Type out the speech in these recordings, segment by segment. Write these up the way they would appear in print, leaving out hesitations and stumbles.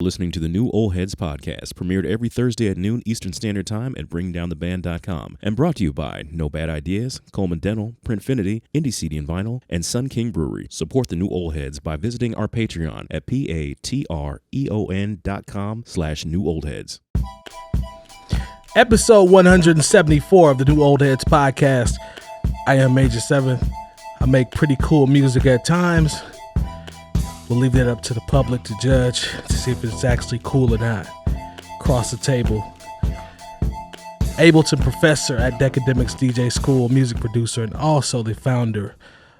Listening to the new Old Heads podcast, premiered every Thursday at noon Eastern Standard Time at BringDownTheBand.com, and brought to you by No Bad Ideas, Coleman Dental, Printfinity, Indie CD and Vinyl, and Sun King Brewery. Support the new Old Heads by visiting our Patreon at patreon.com/newoldheads. Episode 174 of the New Old Heads podcast. I am Major 7. I make pretty cool music at times. We'll leave that up to the public to judge to see if it's actually cool or not. Across the table, Ableton professor at Decademics DJ School, music producer, and also the founder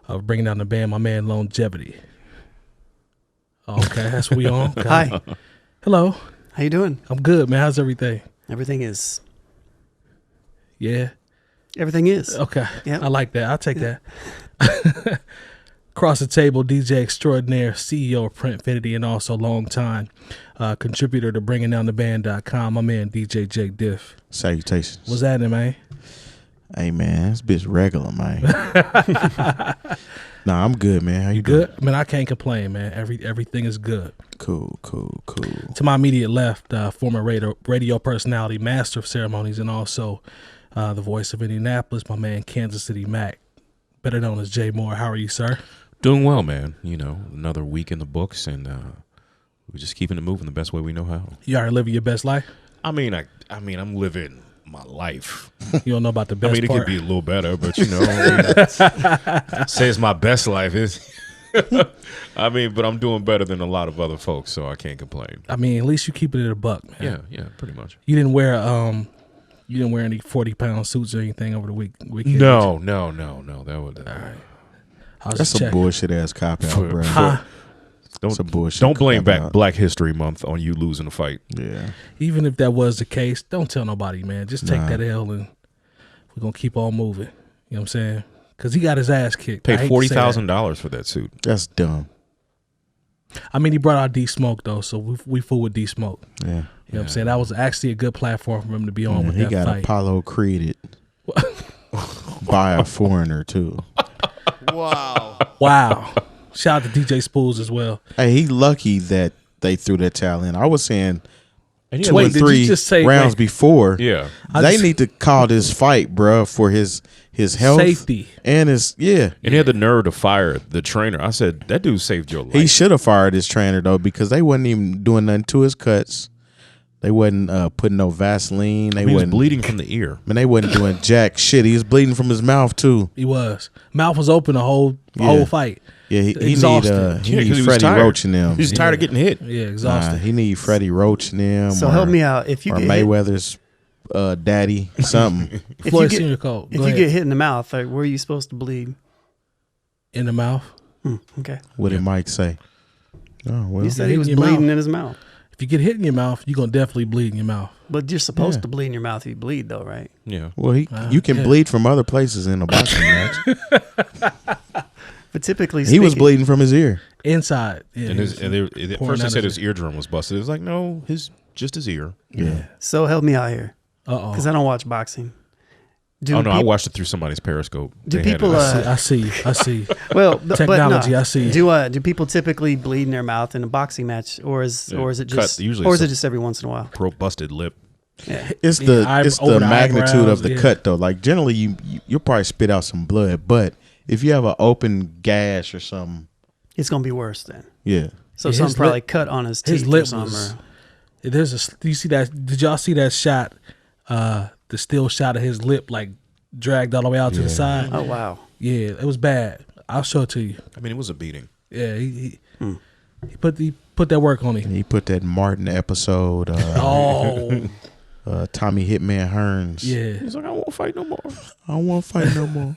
of Bringing Down the Band, my man Lonegevity. Okay, that's what we on. Okay. Hi. Hello. How you doing? I'm good, man. How's everything? Everything is. Yeah. Everything is. Okay. Yep. I like that. I'll take that. Across the table, DJ extraordinaire, CEO of Printfinity, and also longtime contributor to BringingDownTheBand.com, my man DJ Jay Diff. Salutations. What's happening, man? Hey, man, this bitch regular, man. Nah, I'm good, man. How you Good? doing? Man, I can't complain, man. Everything is good. Cool. To my immediate left, former radio personality, master of ceremonies, and also the voice of Indianapolis, my man Kansas City Mac, better known as Jay Moore. How are you, sir? Doing well, man. You know, another week in the books, and we're just keeping it moving the best way we know how. You already living your best life? I mean, I'm living my life. You don't know about the best it part? could be a little better, but you know, say it's my best life is. But I'm doing better than a lot of other folks, so I can't complain. I mean, at least you keep it at a buck, man. Yeah, pretty much. You didn't wear any 40-pound suits or anything over the weekend? No. That would. All right. That's a bullshit ass cop out, bro. That's a bullshit. Don't blame cop-out. Black History Month on you losing a fight. Yeah. Even if that was the case, don't tell nobody, man. Just take that L and we're going to keep on moving. You know what I'm saying? Because he got his ass kicked. Paid $40,000 for that suit. That's dumb. I mean, he brought out D Smoke, though, so we fool with D Smoke. Yeah. You know what I'm saying? That was actually a good platform for him to be on with that fight. He got Apollo created by a foreigner, too. Wow. Shout out to DJ Spoolz as well. Hey, he lucky that they threw that towel in. I was saying And two and three rounds before. Yeah. They need to call this fight, bro, for his health. Safety. And his, And he had the nerve to fire the trainer. I said, that dude saved your life. He should have fired his trainer, though, because they wasn't even doing nothing to his cuts. They wasn't putting no Vaseline. He was bleeding from the ear. Man, they wasn't doing jack shit. He was bleeding from his mouth, too. He was. Mouth was open the whole fight. Yeah, he need he Freddie Roach in them. He's tired of getting hit. Yeah, exhausted. He need Freddie Roach in them. So help me out. If you or get Mayweather's daddy, something. If Floyd you Senior get, Cole. if you get hit in the mouth, like, where are you supposed to bleed? In the mouth. Okay. What did Mike say? Oh, well. You said hit he was in your bleeding mouth. in his mouth. If you get hit in your mouth, you're going to definitely bleed in your mouth. But you're supposed to bleed in your mouth if you bleed, though, right? Yeah. Well, you can bleed from other places in a boxing match. But typically He was bleeding from his ear. Inside. Yeah, And at first they said his eardrum was busted. It was like, no, just his ear. Yeah. So help me out here. Uh-oh. Because I don't watch boxing. I watched it through somebody's Periscope. Do They had people? it. I see. Well, Technology, but no. I see. Do people typically bleed in their mouth in a boxing match, or is it just every once in a while? Busted lip. Yeah. It's the magnitude of the cut, though. Like, generally, you'll probably spit out some blood, but if you have an open gash or something, it's gonna be worse then. Yeah. So something probably cut on his teeth lip or something. Do you see that? Did y'all see that shot? The still shot of his lip, like dragged all the way out to the side. Oh wow. Yeah, it was bad. I'll show it to you. I mean, it was a beating. Yeah, he put that work on him. And he put that Martin episode. Tommy Hitman Hearns. Yeah. He's like, I won't fight no more. I don't want to fight no more.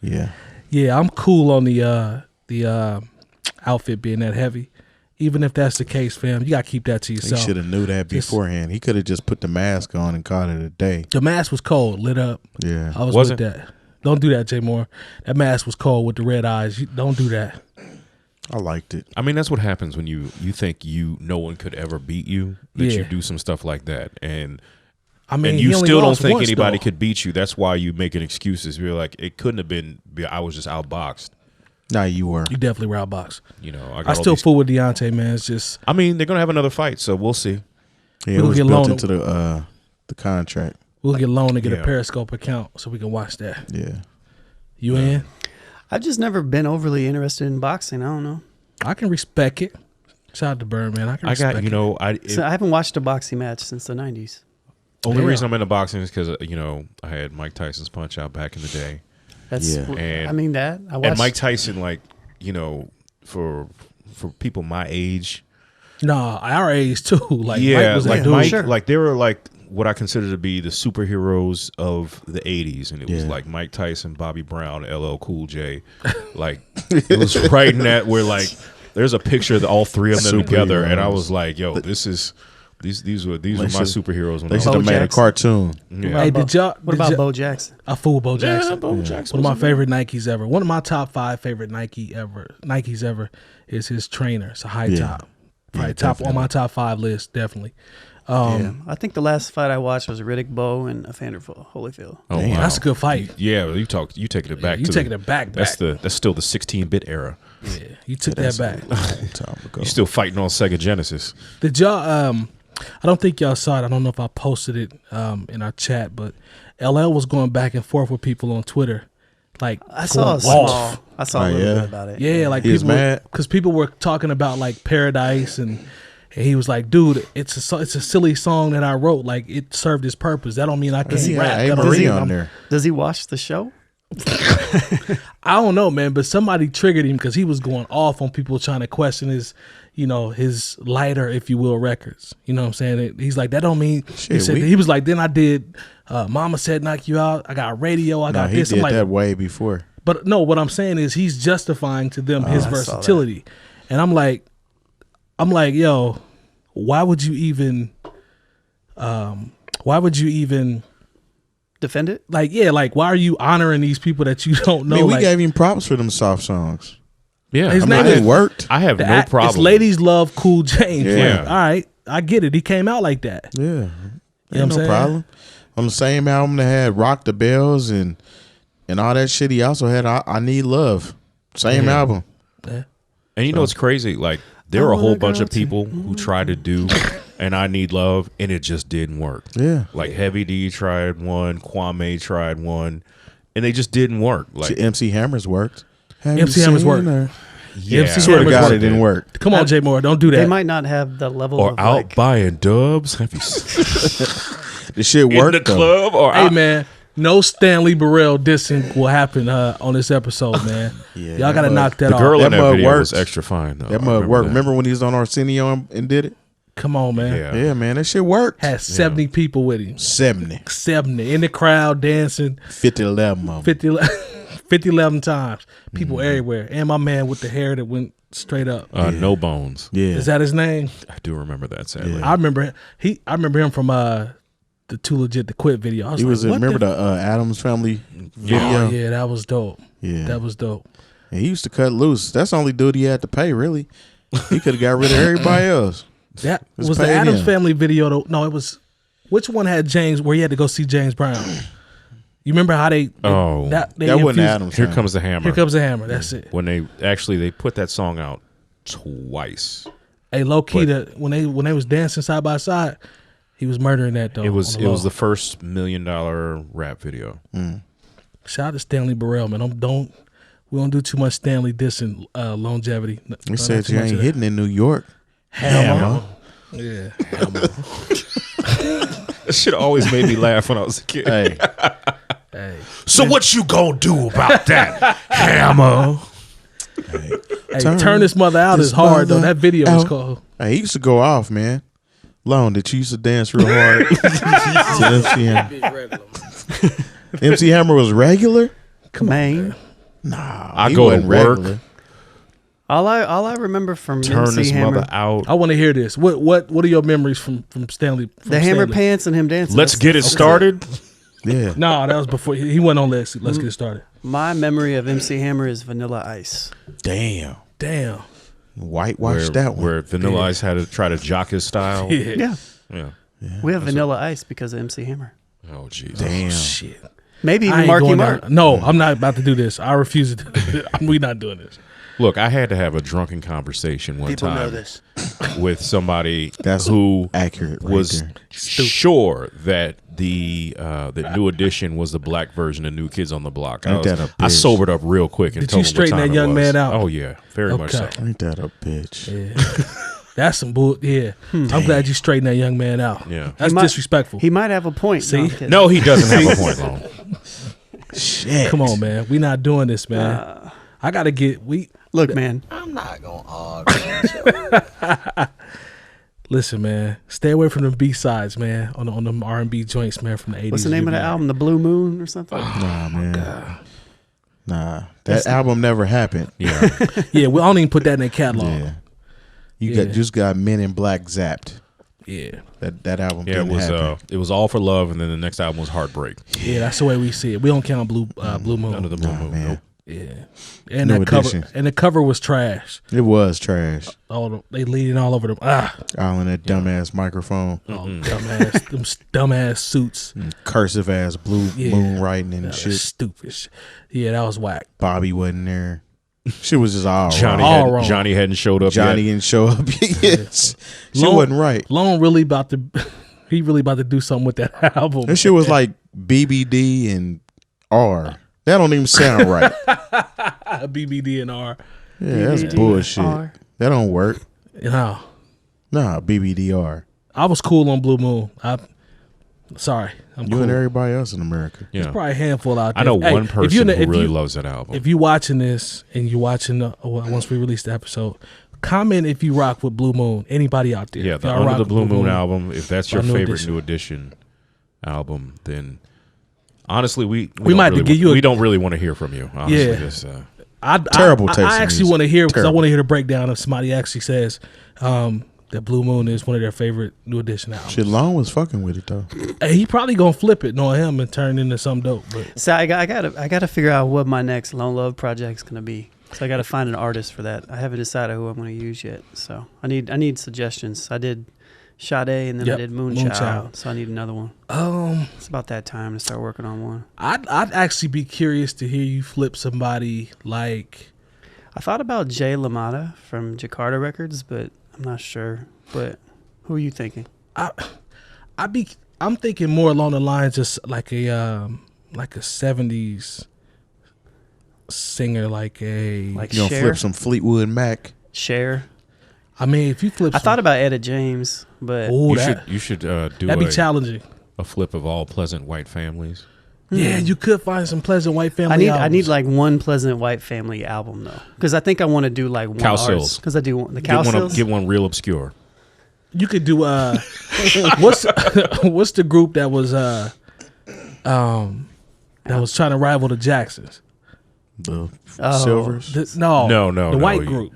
Yeah. Yeah, I'm cool on the outfit being that heavy. Even if that's the case, fam, you got to keep that to yourself. He should have knew that beforehand. He could have just put the mask on and called it a day. The mask was cold, lit up. Yeah. I was with that. Don't do that, Jay Moore. That mask was cold with the red eyes. Don't do that. I liked it. I mean, that's what happens when you think no one could ever beat you, that you do some stuff like that. And I mean, and you still don't think anybody though. could beat you. That's why you making excuses. You're like, it couldn't have been, I was just outboxed. Nah, you were. You definitely were outboxed. You know, I still fool with Deontay, man. It's just. I mean, they're gonna have another fight, so we'll see. Yeah, it was built into the contract. We'll get loaned and get a Periscope account so we can watch that. Yeah. You in? I've just never been overly interested in boxing. I don't know. I can respect it. Shout out to Bird, man. I can respect it. I haven't watched a boxing match since the 90s. Only reason I'm into boxing is because, I had Mike Tyson's Punch Out back in the day. I mean that. And Mike Tyson, like, for people my age. Nah, our age too. Like, yeah, Mike was like dude. Mike, sure. like they were like what I consider to be the superheroes of the 80s. And it was like Mike Tyson, Bobby Brown, LL Cool J. Like, it was right in that where, like, there's a picture of all three of them together. And I was like, yo, these were my superheroes. They should have made a cartoon. Yeah. Hey, what about Bo Jackson? I fool with Bo Jackson. Yeah, Bo Jackson. One of my favorite Nikes ever. One of my top 5 favorite Nikes ever is his trainer. It's a high top. Probably top on my top 5 list, definitely. I think the last fight I watched was Riddick Bowe and Evander Holyfield. Oh, wow. That's a good fight. Yeah, you taking it back. You taking it back. That's still the 16-bit era. Yeah, you took that back. You're still fighting on Sega Genesis. Did y'all? I don't think y'all saw it. I don't know if I posted it in our chat, but LL was going back and forth with people on Twitter. Like, I saw a little bit about it. Yeah, like he was mad because people were talking about like Paradise, and he was like, "Dude, it's a silly song that I wrote. Like, it served its purpose. That don't mean I can't rap." Does he watch the show? I don't know, man, but somebody triggered him because he was going off on people trying to question his lighter, if you will, records. You know what I'm saying? He's like, that don't mean. He was like, then I did. Mama Said Knock You Out. I got radio. I got this. He did that way before. But no, what I'm saying is he's justifying to them his versatility, and I'm like, yo, why would you even defend it? Like, yeah, like, why are you honoring these people that you don't know? I mean, we gave him props for them soft songs. Yeah, his name it worked. I have no problem. It's Ladies Love Cool James. Yeah. Like, all right, I get it. He came out like that. Yeah, You know what I'm saying? problem. On the same album that had Rock the Bells and all that shit, he also had I Need Love. Same album. Yeah. And you know what's crazy? Like, there were a whole bunch of people who tried to do and I Need Love, and it just didn't work. Yeah. Like, Heavy D tried one, Kwame tried one, and they just didn't work. Like, MC Hammer's worked. MC Hammer's worked. yeah. MC Swear to Hammer's God, worked. it didn't work. Come on, Jay Moore, don't do that. They might not have the level or of out like, buying dubs. Have you The shit worked. in the club? Or Hey, man, no Stanley Burrell dissing will happen on this episode, man. Y'all got to knock that the off. girl in That that mug video worked. was extra fine, though. That mug worked. Remember when he was on Arsenio and did it? Come on, man. Yeah. Yeah, man, that shit worked. Had 70 people with him. 70. 70 in the crowd dancing 50-11 of them. 50-11 times. People everywhere. And my man with the hair that went straight up. No Bones. Yeah. Is that his name? I do remember that, sadly. I remember him from the Too Legit to Quit video. I was He was like, remember the Adams Family video? Oh, yeah, that was dope. Yeah. That was dope. And he used to cut loose. That's the only dude he had to pay, really. He could have got rid of everybody else. That Just was the paid Adams him. Family video though. No, it was which one had James where he had to go see James Brown? You remember how they That wasn't infused- Adams. Here Comes the Hammer. Here Comes the Hammer. That's it. When they put that song out twice. Hey, low key, when they was dancing side by side, he was murdering that though. It was the first $1 million rap video. Shout out to Stanley Burrell, man. We don't do too much Stanley dissing longevity. He said you ain't hitting in New York. Hammer. Yeah. That shit always made me laugh when I was a kid. Hey. So what you gonna do about that, Hammer? Hey, turn this mother out is hard though. That video was called. Hey, he used to go off, man. Lone, did you used to dance real hard to MC Hammer? MC Hammer was regular? Come on. Nah, I he go to wasn't work. regular. All I remember from Turn MC this Hammer, mother out. I want to hear this. What are your memories from Stanley? From the Hammer Stanley? pants and him dancing. Let's get it started. Yeah. No, that was before he went on. Let's get started. My memory of MC Hammer is Vanilla Ice. Damn. Whitewash that one. Where Vanilla Ice had to try to jock his style. Yeah. Yeah. We have Vanilla Ice because of MC Hammer. Oh, jeez. Damn. Shit. Maybe even Marky Mark. No, I'm not about to do this. I refuse to do this. We're not doing this. Look, I had to have a drunken conversation one People time know this. with somebody That's who accurate right was there. sure that the New Edition was the black version of New Kids on the Block. I sobered up real quick and Did told you him what straighten time that it young was. man out? Oh yeah, very much so. Ain't that a bitch? Yeah. That's some bull. Yeah. I'm glad you straightened that young man out. Yeah. That's disrespectful. He might have a point. See? No, he doesn't have a point, Lone. Shit. Come on, man. We not doing this, man. I gotta get Look, man. I'm not gonna argue. Listen, man. Stay away from the B-sides, man. On the R&B joints, man, from the 80s. What's the name of the album? The Blue Moon or something? Nah, man. Nah, that album never happened. Yeah. Yeah, we don't even put that in the catalog. Yeah, you just got Men in Black zapped. Yeah. That album. Yeah, it was All for Love, and then the next album was Heartbreak. Yeah, that's the way we see it. We don't count Blue Moon. None of the Blue Moon. man. Nope. Yeah, and New that cover Edition. and the cover was trash. It was trash. They leaning all over them. All in that dumbass microphone, Dumbass, them dumbass suits. cursive ass blue moon writing and That was shit. stupid. That was whack. Bobby wasn't there. Shit was just all Johnny wrong. wrong. Johnny hadn't showed up Johnny yet. didn't show up. Yes, she Lone- wasn't right. Lone really about to. He really about to do something with that album. That shit was like BBD and R. That don't even sound right. BBD and R. Yeah, that's BBD bullshit. R. That don't work. No, Nah, BBDR. I was cool on Blue Moon. Sorry, I'm You cool. and everybody else in America. Yeah. There's probably a handful out there. I know Hey, one if person you- who if really you- loves that album. If you watching this and you watching once we release the episode, comment if you rock with Blue Moon. Anybody out there? Yeah, If the y'all Under rock the with Blue Moon album. If that's your New favorite Edition. New Edition album, then honestly, we might have to give you we don't really want to hear from you. Honestly, Yeah. Just, Terrible taste I in actually music. want to hear because I Terrible. want to hear the breakdown if somebody actually says that Blue Moon is one of their favorite New Edition albums. Shit, Long was fucking with it though. Hey, he probably gonna flip it, knowing him, and turn it into some dope. But So I gotta figure out what my next Lone Love project's gonna be. So I gotta find an artist for that. I haven't decided who I'm gonna use yet. So I need suggestions. I did Sade and then Yep, I did Moonchild. Moonchild. So I need another one. It's about that time to start working on one. I'd actually be curious to hear you flip somebody like. I thought about Jay LaMotta from Jakarta Records, but I'm not sure. But who are you thinking? I'm thinking more along the lines of like a 70s singer, like You gonna Cher? flip some Fleetwood Mac? Cher. I mean, if you flip, I thought about Etta James, but you should do that'd be challenging. a flip of All Pleasant White Families. Yeah, you could find some Pleasant White Family. I need albums. like one Pleasant White Family album though, because I think I want to do like one 𝐀𝐿 artist. Because I do want the 𝐀𝐿 Get one real obscure. You could do what's the group that was trying to rival the Jacksons? The Oh. Silvers? No, the white you- group,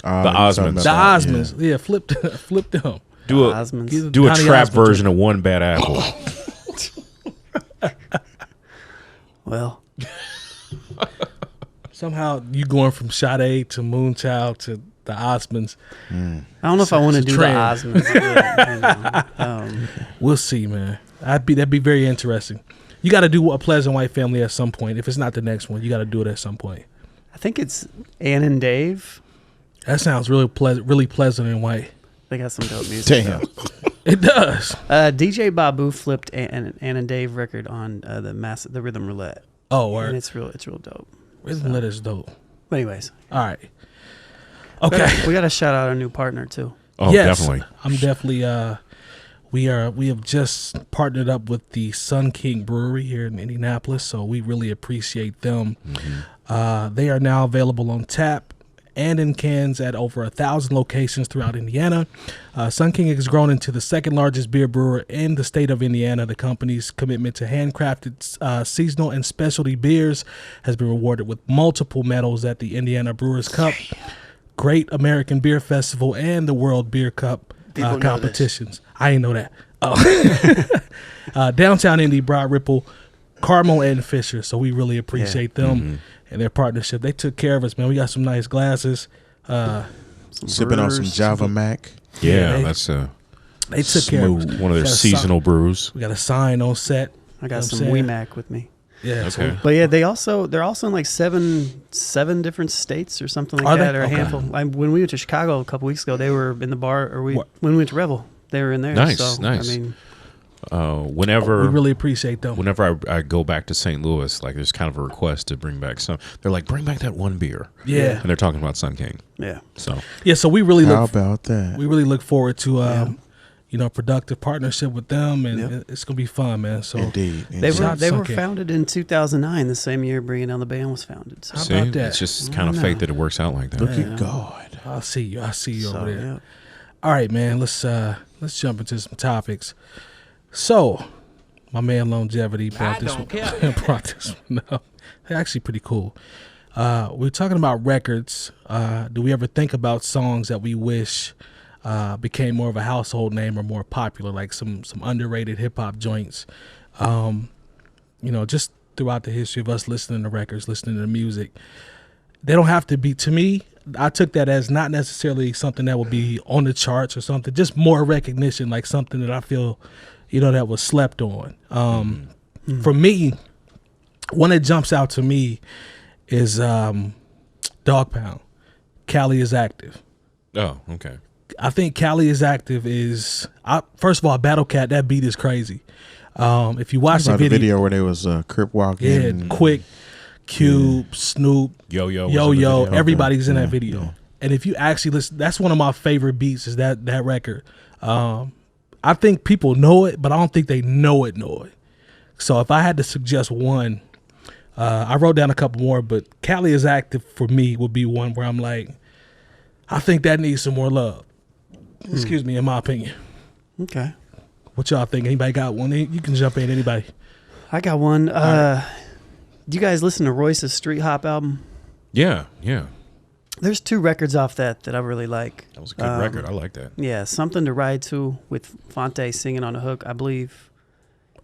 The Osmonds. the Osmonds. Yeah, flip them. Do a Osmonds. do a Donny trap Osmond. version of One Bad Apple. Well, Somehow you going from Sade to Moonchild to the Osmonds. I don't know if I want to It's a do trend. the Osmonds. But, We'll see, man. That'd be very interesting. You got to do a Pleasant White Family at some point. If it's not the next one, you got to do it at some point. I think it's Ann and Dave. That sounds really pleasant and white. They got some dope music. Damn. It does. DJ Babu flipped Ann and Dave record on the Rhythm Roulette. Oh, And word. it's real dope. Rhythm Lit is dope. But anyways, All right. Okay. we got to shout out our new partner too. Oh, Yes, definitely. I'm definitely. We have just partnered up with the Sun King Brewery here in Indianapolis, so we really appreciate them. They are now available on tap and in cans at over 1,000 locations throughout Indiana. Sun King has grown into the second largest beer brewer in the state of Indiana. The company's commitment to handcrafted seasonal and specialty beers has been rewarded with multiple medals at the Indiana Brewers Cup, Great American Beer Festival, and the World Beer Cup People know competitions. I didn't know that. Oh. Downtown Indy, Broad Ripple, Carmel, and Fisher. So we really appreciate them and their partnership. They took care of us, man. We got some nice glasses. Sipping on some Java Mac. Yeah, they- that's They took care of us. one of their Got a seasonal brews. We got a sign on set. I got You know some what I'm saying? WeMac with me. Yeah. Okay. But yeah, they're also in like seven different states or something like Are that, they? or a Okay. handful. When we went to when we went to Revel, when we went to Revel, they were in there. Nice, so, nice. I mean, Whenever We really appreciate them. whenever I go back to St. Louis, like there's kind of a request to bring back some. They're like, bring back that one beer. Yeah. And they're talking about Sun King. yeah. So Yeah, so we really How look about that? we really look forward to a productive partnership with them, and it's gonna be fun, man. So Indeed. They Shout were out they to were Sun King. founded in 2009, the same year Bringing Down the Band was founded. So. How see, about that? it's just kind of I fate know. that it works out like that. Look at God. I see you So, over there. yeah. All right, man. Let's jump into some topics. So, my man Lonegevity brought this one up. They're actually pretty cool. We're talking about records. Do we ever think about songs that we wish became more of a household name or more popular, like some underrated hip hop joints? Just throughout the history of us listening to records, listening to music. They don't have to be, to me, I took that as not necessarily something that would be on the charts or something, just more recognition, like something that I feel, that was slept on. For me, one that jumps out to me is Dog Pound. Cali is Active. Oh, okay. I think Cali is Active is, first of all, Battle Cat, that beat is crazy. If you watch the The video, video where they was crip walking. yeah, Quick, Cube, Snoop, Yo, everybody's in that video. Yeah. And if you actually listen, that's one of my favorite beats is that record. I think people know it, but I don't think they know it. So if I had to suggest one, I wrote down a couple more, but Cali is Active for me would be one where I'm like, I think that needs some more love. Excuse me, in my opinion. Okay. What y'all think? Anybody got one? You can jump in, anybody. I got one. Do you guys listen to Royce's Street Hop album? Yeah. There's 2 records off that I really like. That was a good record. I like that. Yeah, Something to Ride To with Fonte singing on the hook, I believe.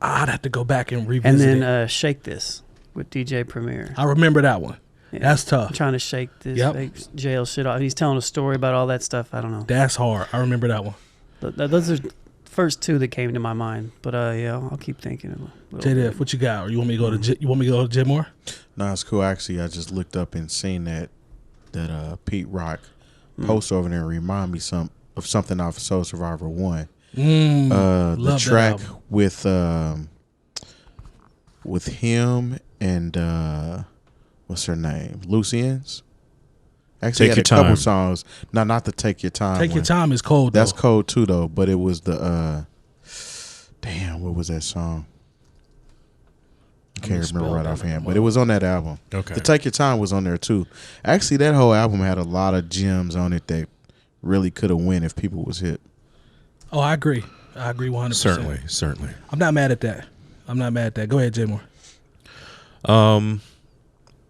I'd have to go back and revisit And then it. Shake This with DJ Premier. I remember that one. Yeah. That's tough. I'm trying to shake this Yep. fake jail shit off. He's telling a story about all that stuff. I don't know. That's hard. I remember that one. Those are the first 2 that came to my mind. But yeah, I'll keep thinking. A little Jay bit. Diff, what you got? Or you want me to go to Jay Moore? No, it's cool. Actually, I just looked up and seen that Pete Rock post over there and remind me of something off of Soul Survivor 1. The love track that album. with him and what's her name? Lucien's. Actually, Take had Your a couple Time. songs. No, not the Take Your Time. Take one. Your Time is cold, though. That's cold too, though. But it was the damn. What was that song? I can't remember right offhand, but it was on that album. Okay. The Take Your Time was on there too. Actually, that whole album had a lot of gems on it that really could have won if people was hip. Oh, I agree. 100%. Certainly. I'm not mad at that. Go ahead, Jay Moore.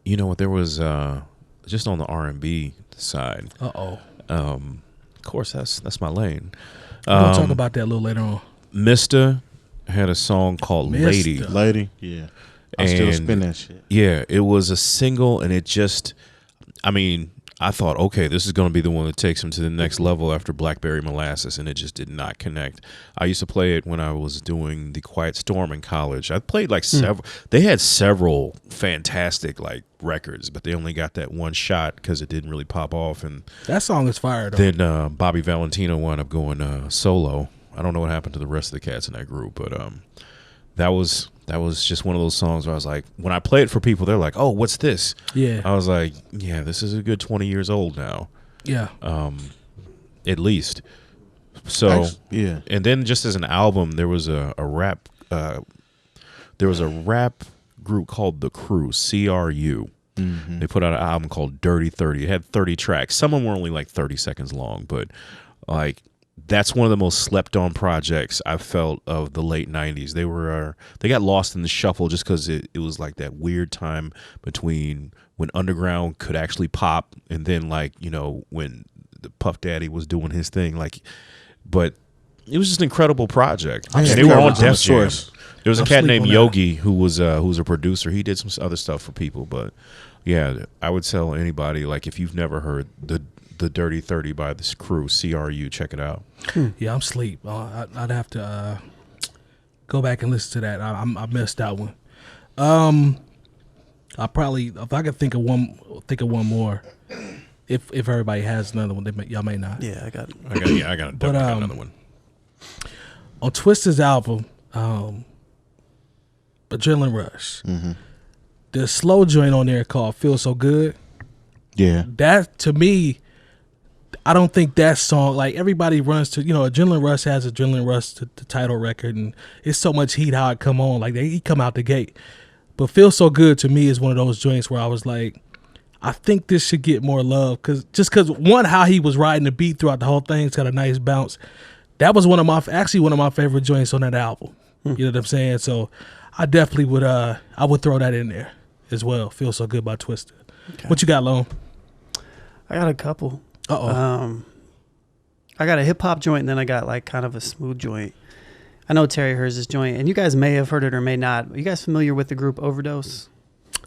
You know what? There was just on the R&B side. Of course, that's my lane. We'll talk about that a little later on. Mista had a song called Lady. Mista. Lady, yeah. I still And spin that shit. Yeah, it was a single, and it just, I thought, okay, this is going to be the one that takes him to the next level after Blackberry Molasses, and it just did not connect. I used to play it when I was doing the Quiet Storm in college. I played like several. They had several fantastic like records, but they only got that one shot because it didn't really pop off. And That song is fire, though. then Bobby Valentino wound up going solo. I don't know what happened to the rest of the cats in that group, but that was just one of those songs where I was like, when I play it for people, they're like, "Oh, what's this?" Yeah. I was like, "Yeah, this is a good 20 years old now, Yeah. at least." So, Yeah. and then just as an album, there was a rap group called The Crew, CRU. Mm-hmm. They put out an album called Dirty 30. It had 30 tracks. Some of them were only like 30 seconds long, but like that's one of the most slept on projects I felt of the late 90s. They got lost in the shuffle just because it was like that weird time between when underground could actually pop and then like, when the Puff Daddy was doing his thing, like, but it was just an incredible project. And they were on Def Jam. There was a cat named Yogi who was a producer. He did some other stuff for people, but yeah, I would tell anybody, like, if you've never heard the Dirty 30 by this crew, CRU, check it out. Yeah, I'm asleep. I'd have to go back and listen to that. I missed that one. I probably, if I could think of one more. If everybody has another one, y'all may not. Yeah, I got definitely got another one. On Twista's album, Adrenaline Rush, the slow joint on there called "Feel So Good." Yeah. That, to me, I don't think that song, like everybody runs to, Adrenaline Rush has Adrenaline Rush, the title record, and it's so much heat how it come on. Like he come out the gate. But Feel So Good to me is one of those joints where I was like, I think this should get more love. Cause one, how he was riding the beat throughout the whole thing, it's got a nice bounce. That was one of my favorite joints on that album. You know what I'm saying? So I definitely would throw that in there as well. Feel So Good by Twista. Okay. What you got, Lone? I got a couple. Uh-oh. I got a hip hop joint, and then I got like kind of a smooth joint. I know Terry hears this joint, and you guys may have heard it or may not. Are you guys familiar with the group Overdose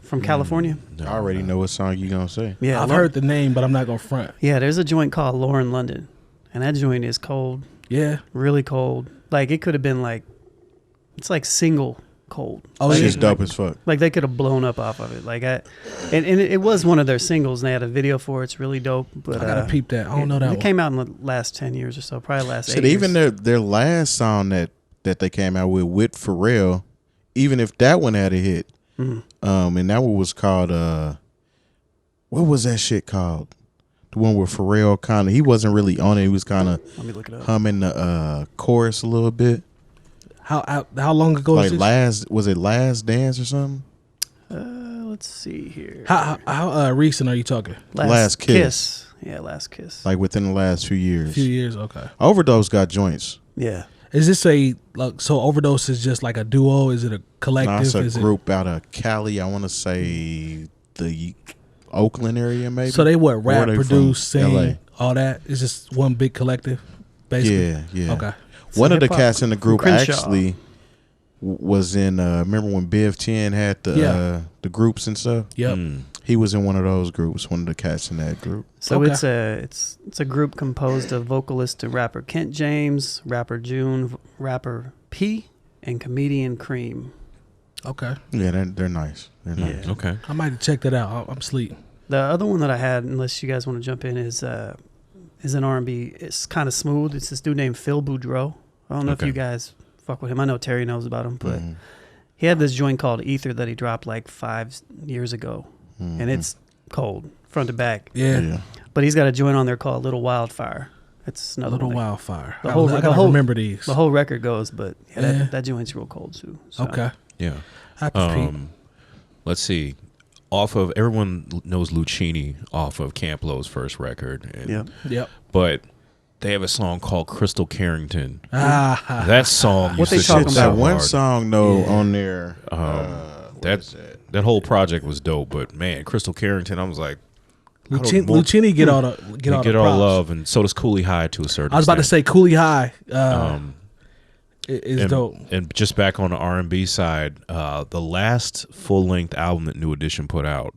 from California? I already know what song you gonna say. Yeah, I've heard the name, but I'm not gonna front. Yeah, there's a joint called Lauren London, and that joint is cold. Yeah, really cold. Like it could have been like, it's like single cold. Oh, like, it's dope as fuck. Like they could have blown up off of it. Like and it was one of their singles, and they had a video for it. It's really dope. But I gotta peep that. I don't know that it one. came out in the last 10 years or so, probably last 8 Shit, years. even their last song that they came out with Pharrell, even if that one had a hit, and that one was called what was that shit called? The one where Pharrell he wasn't really on it. He was kind of humming the chorus a little bit. How long ago like was this? Was it Last Dance or something? Let's see here. How recent are you talking? Last Kiss. Yeah, Last Kiss. Like within the last few years. Okay. Overdose got joints. Yeah. Is this so Overdose is just like a duo? Is it a collective? No, it's a group out of Cali. I want to say the Oakland area, maybe. So they rap, produce, sing, LA. all that? It's just one big collective, basically? Yeah. Okay. One of the cats in the group actually was in. Remember when Biv 10 had the groups and stuff? Yep. He was in one of those groups. One of the cats in that group. So it's a group composed of vocalist and rapper Kent James, rapper June, rapper P, and comedian Cream. Okay. Yeah, they're nice. They're nice. Yeah. Okay. I might check that out. I'm asleep. The other one that I had, unless you guys want to jump in, is an R&B. It's kind of smooth. It's this dude named Phil Boudreau. I don't know if you guys fuck with him. I know Terry knows about him, but he had this joint called Ether that he dropped like 5 years ago, and it's cold front to back. Yeah. But he's got a joint on there called Little Wildfire. It's another Little one. Wildfire. I gotta remember these. The whole record goes, but that joint's real cold too. So. Okay. Yeah. Happy Let's see. Off of, everyone knows Lucchini off of Camp Lo's first record. Yep. But they have a song called Crystal Carrington. That song. What they used to talking hit about? so That one hard. song though on there. That whole project was dope, but man, Crystal Carrington, I was like, Lucchini get all the all props. love, and so does 𝗏𝗄𝐻𝗆 to a certain. I was about to say 𝗏𝗄𝐻𝗆 is and, dope. And just back on the R&B side, the last full-length album that New Edition put out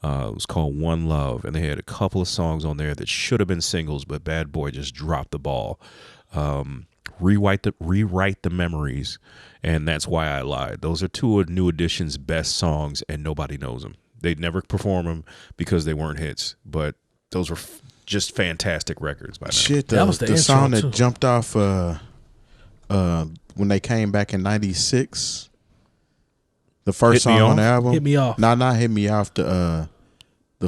was called One Love, and they had a couple of songs on there that should have been singles, but Bad Boy just dropped the ball. Rewrite the Memories, and That's Why I Lied. Those are two of New Edition's best songs, and nobody knows them. They'd never perform them because they weren't hits, but those were just fantastic records by now. Shit, That was the the song intro, that too. jumped off when they came back in '96. The first Hit Me song on Off? the album. Hit Me Off. Nah, not Hit Me Off. The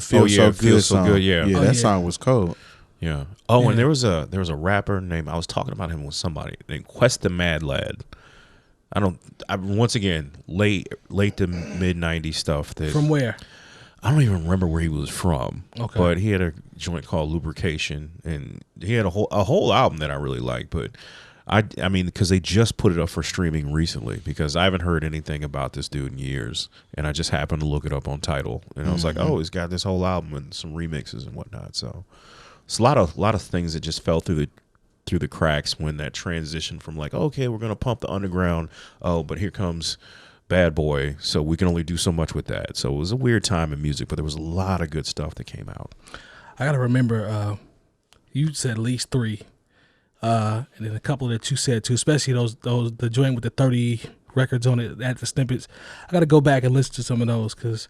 Feel So Good Feel So song. Good, yeah. Yeah, Oh, that yeah. song was cold. Yeah. Oh, Yeah. and there was a rapper named, I was talking about him with somebody named Quest the Mad Lad. Once again, late to mid '90s stuff. From where? I don't even remember where he was from. Okay. But he had a joint called Lubrication, and he had a whole album that I really liked. But I mean, because they just put it up for streaming recently, because I haven't heard anything about this dude in years, and I just happened to look it up on Tidal, and I was like, oh, he's got this whole album and some remixes and whatnot. So it's a lot of things that just fell through the cracks when that transition from like, okay, we're gonna pump the underground, but here comes Bad Boy, so we can only do so much with that. So it was a weird time in music, but there was a lot of good stuff that came out. I gotta remember. You said at least 3, and then a couple that you said too, especially those the joint with the records on it at the snippets. I got to go back and listen to some of those because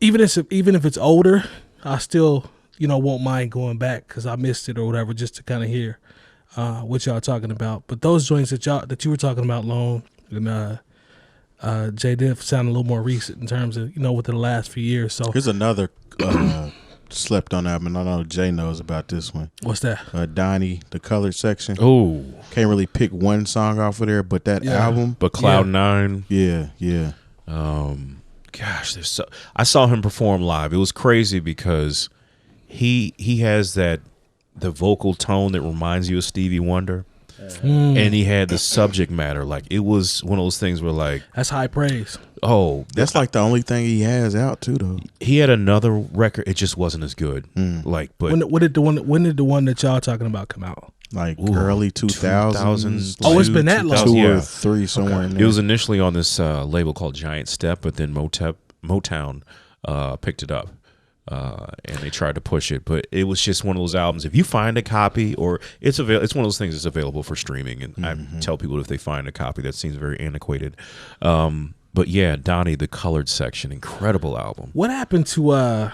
even if it's older, I still won't mind going back because I missed it or whatever just to kind of hear what y'all talking about. But those joints that you were talking about, Lone and Jay Diff, sound a little more recent in terms of within the last few years. So here's another slept on album, and I know Jay knows about this one. What's that? Donnie, the Colored Section. Oh, can't really pick one song off of there, but that album. But Cloud9. Yeah. Gosh, I saw him perform live. It was crazy because he has the vocal tone that reminds you of Stevie Wonder. And he had the subject matter. Like, it was one of those things where, like, that's high praise. Oh, that's like the only thing he has out too, though. He had another record. It just wasn't as good. Like, but when did the one that y'all talking about come out? Like early 2000s. Oh, it's been that long. 2 or 3 somewhere in there. It was initially on this label called Giant Step, but then Motown picked it up. And they tried to push it, but it was just one of those albums. If you find a copy, or it's one of those things that's available for streaming, and I tell people if they find a copy, that seems very antiquated. But yeah, Donnie, the Colored Section, incredible album. What happened to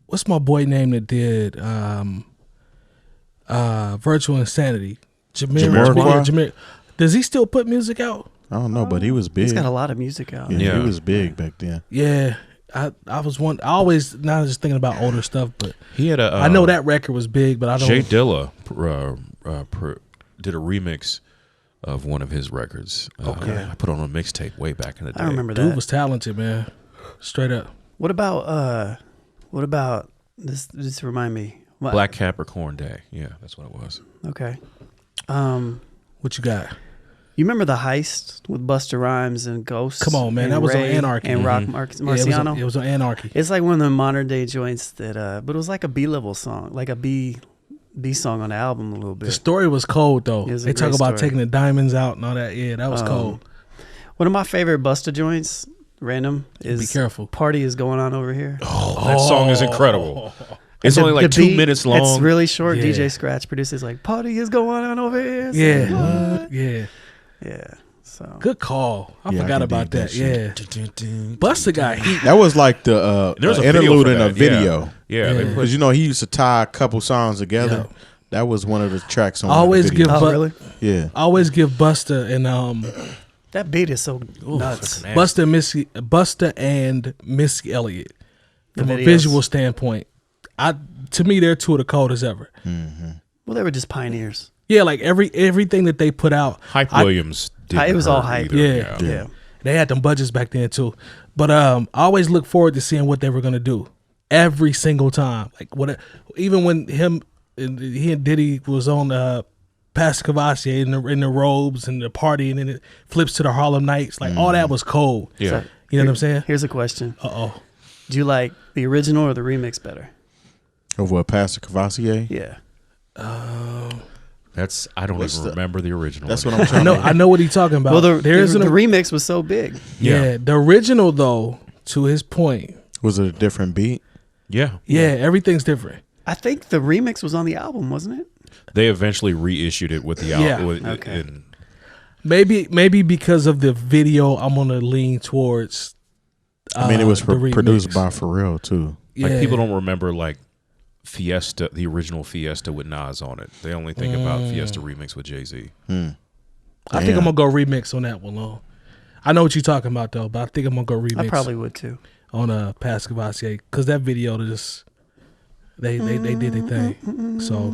what's my boy name that did Virtual Insanity? Jameer. Does he still put music out? I don't know, but he was big. He's got a lot of music out. Yeah, he was big back then. Yeah. I always now just thinking about older stuff, but he had I know that record was big, but I don't. Jay Dilla did a remix of one of his records. Okay, I put on a mixtape way back in the day. I remember that. Dude was talented, man. Straight up. What about this? Just remind me. Black Capricorn Day. Yeah, that's what it was. Okay. What you got? You remember the heist with Busta Rhymes and Ghost? Come on, man. That was on Anarchy. And Rock Marciano? Yeah, it was on Anarchy. It's like one of the modern day joints that, but it was like a B-level song, like a B song on the album a little bit. The story was cold, though. They talk about taking the diamonds out and all that. Yeah, that was cold. One of my favorite Busta joints, random, is Be Careful. Party Is Going On Over Here. Oh, that song is incredible. It's only like 2 minutes long. It's really short. Yeah. DJ Scratch produces like, Party Is Going On Over Here. Yeah. Yeah. So good call. I forgot about that. Yeah. Busta got heat. That was like the there was a interlude in a video. Yeah. Because he used to tie a couple songs together. Yeah. That was one of the tracks on always the video. give really? Yeah. I always give Busta and that beat is so nuts. Busta and Missy Elliott from a visual standpoint. To me, they're two of the coldest ever. Mm-hmm. Well, they were just pioneers. Yeah, like everything that they put out. Hype Williams did it was all hype. Yeah. They had them budgets back then too. But I always look forward to seeing what they were gonna do every single time. Like even when he and Diddy was on Pastor 𝗏𝗏𝗄 in the robes and the party, and then it flips to the Harlem Nights. Like all that was cold. Yeah. So, you know what I'm saying? Here's a question. Uh-oh. Do you like the original or the remix better? Of what, Pastor 𝗏𝗏𝗄? Yeah. I don't even remember the original. That's what I'm trying to I know what he's talking about. Well, the remix was so big. Yeah. The original, though, to his point. Was it a different beat? Yeah. Yeah, everything's different. I think the remix was on the album, wasn't it? They eventually reissued it with the album. Yeah. Okay. Maybe because of the video, I'm going to lean towards it was produced remix. by Pharrell, too. Like, people don't remember, like, Fiesta, the original Fiesta with Nas on it. They only think about Fiesta remix with Jay-Z. I think I'm gonna go remix on that one, though. I know what you're talking about, though, but I think I'm gonna go remix. I probably would too. On Pastor 𝗏𝗏𝗄, because that video just they did their thing. So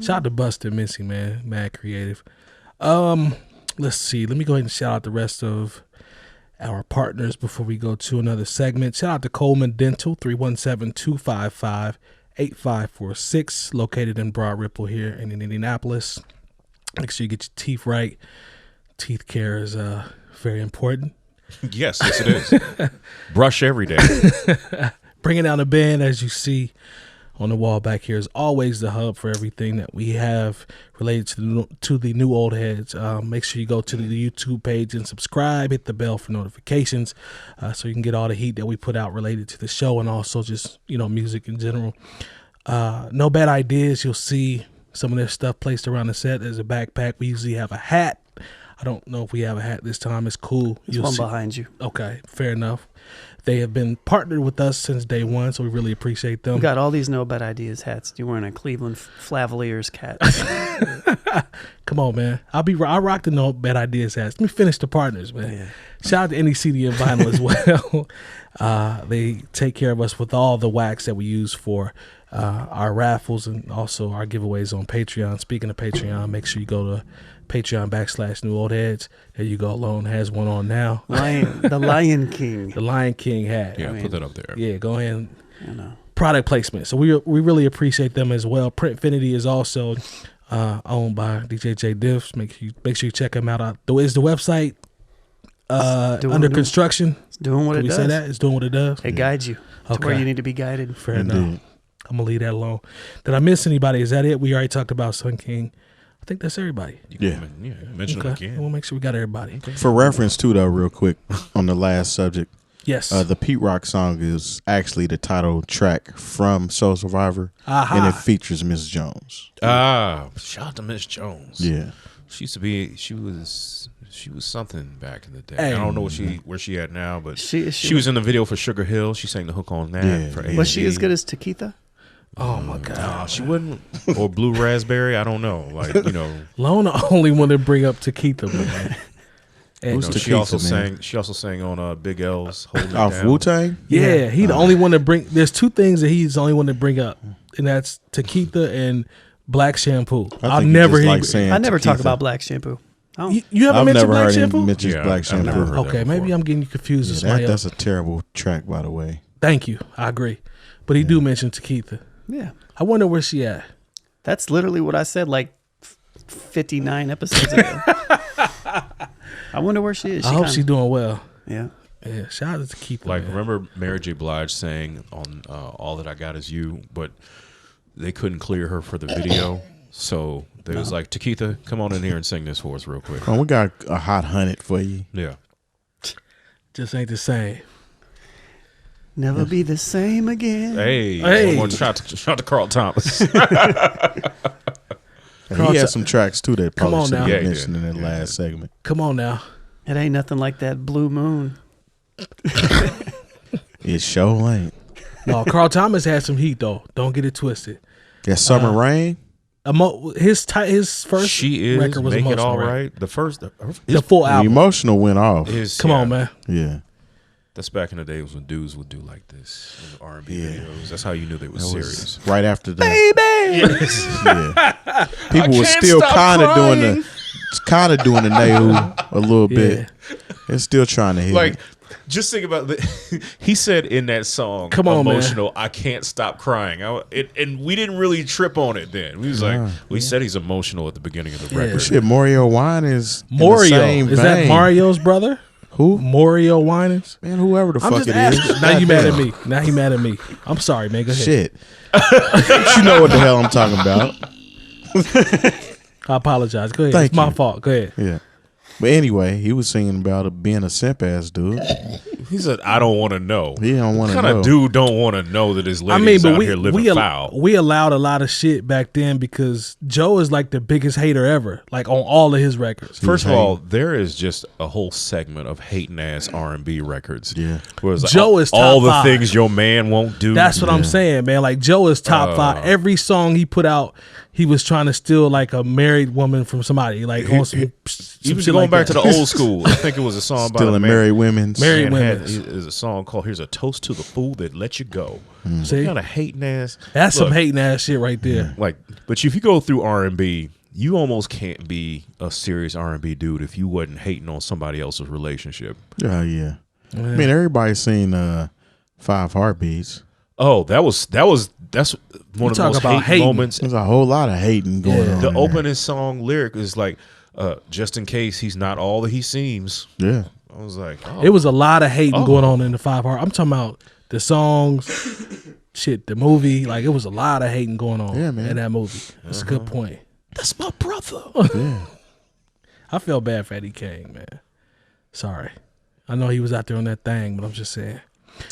shout out to Busta and Missy, man, mad creative. Let's see. Let me go ahead and shout out the rest of our partners before we go to another segment. Shout out to Coleman Dental, 317-255-8546, located in Broad Ripple here in Indianapolis. Make sure you get your teeth right. Teeth care is very important. Yes, it is. Brush every day. Bringing down the band, as you see on the wall back here, is always the hub for everything that we have related to the new old heads. Make sure you go to the YouTube page and subscribe. Hit the bell for notifications so you can get all the heat that we put out related to the show and also just music in general. No Bad Ideas. You'll see some of their stuff placed around the set. There's a backpack. We usually have a hat. I don't know if we have a hat this time. It's cool. There's one behind you. Okay, fair enough. They have been partnered with us since day one, so we really appreciate them. We got all these No Bad Ideas hats. You're wearing a Cleveland 𝗡𝗲𝗱 cat. Come on, man. I rock the No Bad Ideas hats. Let me finish the partners, man. Yeah. Shout out to NECD and Vinyl as well. They take care of us with all the wax that we use for our raffles and also our giveaways on Patreon. Speaking of Patreon, make sure you go to Patreon.com/New Old Heads. There you go. Lone has one on now. The Lion King. The Lion King hat. Yeah, put that up there. Yeah, go ahead. know. Product placement. So we really appreciate them as well. Printfinity is also owned by DJ Jay Diff. Make sure you check them out. Is the website under construction? It's doing what it does. Can we say that? It's doing what it does? It guides you to where you need to be guided. Fair enough. I'm going to leave that alone. Did I miss anybody? Is that it? We already talked about Sun King. I think that's everybody. Mention them again. We'll make sure we got everybody. Okay. For reference too, though, real quick on the last subject. Yes. The Pete Rock song is actually the title track from Soul Survivor, Aha. and it features Miss Jones. Shout out to Miss Jones. Yeah, she used to be. She was something back in the day. Hey. I don't know where she at now, but She was in the video for Sugar Hill. She sang the hook on that. Yeah. For Was she as good as TA? Oh my God. No, she wouldn't. Or Blue Raspberry. I don't know. Like, Lone the only one to bring up 𝐀𝐿, man. And Who's she also 𝐀𝐿, man? sang. She also sang on Big L's Holding It off Down. Wu-Tang. yeah, he the only one to bring. There's two things that he's the only one to bring up, and that's 𝐀𝐿 and Black Shampoo. I never talk about Black Shampoo. You haven't I've mentioned never Black heard Shampoo? him mention Yeah, Black I've Shampoo. never heard that Okay, maybe before. I'm getting you confused with somebody That's else. a terrible track, by the way. Thank you. I agree, but he do mention 𝐀𝐿. Yeah. I wonder where she at. That's literally what I said like 59 episodes ago. I wonder where she is. I hope she's doing well. Yeah. Yeah, shout out to 𝐀𝐿. Like, man. remember Mary J. Blige saying on All That I Got Is You, but they couldn't clear her for the video. So they was like, 𝐀𝐿, come on in here and sing this for us real quick. Oh, we got a hot 100 for you. Yeah. Just ain't the same. Never be the same again. Hey. One shout to Carl Thomas. He had some tracks too that Come probably on should now. be Yeah, he mentioned did. in that last segment. Come on now. It ain't nothing like that Blue Moon. It sure ain't. No, Carl Thomas had some heat though. Don't get it twisted. That Summer Rain. His first She is record was Make It emotional, All right? Right. The first, The full The album. emotional went off. Come on, man. Yeah. That's back in the days when dudes would do like this in the R&B Yeah. videos. That's how you knew they were That serious. was right after that. Baby! Yeah. People were can't still stop kind of crying. doing the Nahu a little bit. Yeah. They're still trying to hit Like, it. just think about he said in that song, Come on, man. emotional, I can't stop crying. And we didn't really trip on it then. We was like, we said he's emotional at the beginning of the Yeah. record. Shit, Mario Wine is in the Mario. same Is that vein. Mario's brother? Who? Mario Winans? Man, whoever the I'm fuck just it asking. is. Now you mad at me. Now he mad at me. I'm sorry, man. Go ahead. Shit. You know what the hell I'm talking about. I apologize. Go ahead. Thank It's my you. fault. Go ahead. Yeah. But anyway, he was singing about being a simp ass dude. He said, I don't want to know. He don't want to What know. kind of dude don't want to know that his I ladies mean, but out here living foul? we allowed a lot of shit back then because Joe is like the biggest hater ever, like on all of his records. First of all, there is just a whole segment of hating ass R&B records. Yeah. Where it's like, Joe is top all the 5. things your man won't do. That's what I'm saying, man. Like Joe is top 5. Every song he put out, he was trying to steal like a married woman from somebody, like on some Even shit going like back that. to the old school, I think it was a song by Still a in man. married women's. Married Man women's. there's a song called "Here's a Toast to the Fool That Let You Go." See? Kind of hating ass. That's some Look, hating ass shit right there. Like, but if you go through R&B, you almost can't be a serious R&B dude if you wasn't hating on somebody else's relationship. Yeah. I mean, everybody's seen 5 Heartbeats. Oh, that's one of the talk most about hating hating. moments. There's a whole lot of hating going on. The in opening song lyric is like, just in case he's not all that he seems. there. Yeah. I was like, oh. It was a lot of hating Oh. going on in the 5 Heart. I'm talking about the songs, shit, the movie. Like it was a lot of hating going on Yeah, man. in that movie. That's a good point. That's my brother. Yeah. I felt bad for Eddie King, man. Sorry. I know he was out there on that thing, but I'm just saying.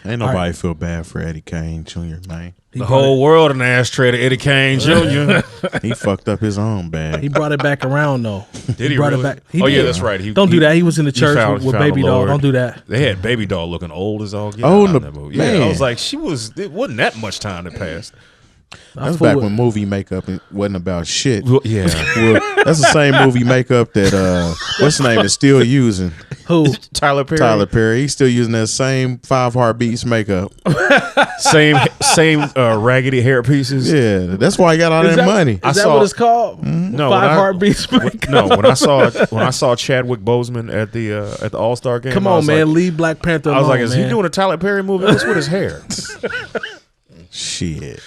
Ain't nobody feel bad for Eddie Kane Jr., man. The whole world an ashtray to Eddie Kane Jr. He fucked up his own bag. He brought it back around though. Did he brought really? it back. He oh did. yeah, that's right. Don't do that. He was in the church with found Baby the Doll. Lord. Don't do that. They had Baby Doll looking old as all. Oh, in the- that movie. man. Yeah, I was like, it wasn't that much time that passed. That's back when movie makeup wasn't about shit. Well, yeah. Well, that's the same movie makeup that what's his name is still using. Who? Tyler Perry. Tyler Perry. He's still using that same 5 Heartbeats makeup. Same raggedy hair pieces. Yeah, that's why he got all that money. Is that what it's called? No, Five Heartbeats. No, when I saw Chadwick Boseman at the All-Star game. Come on, man, leave Black Panther alone. I was like, is man. he doing a Tyler Perry movie? What's with his hair? Shit.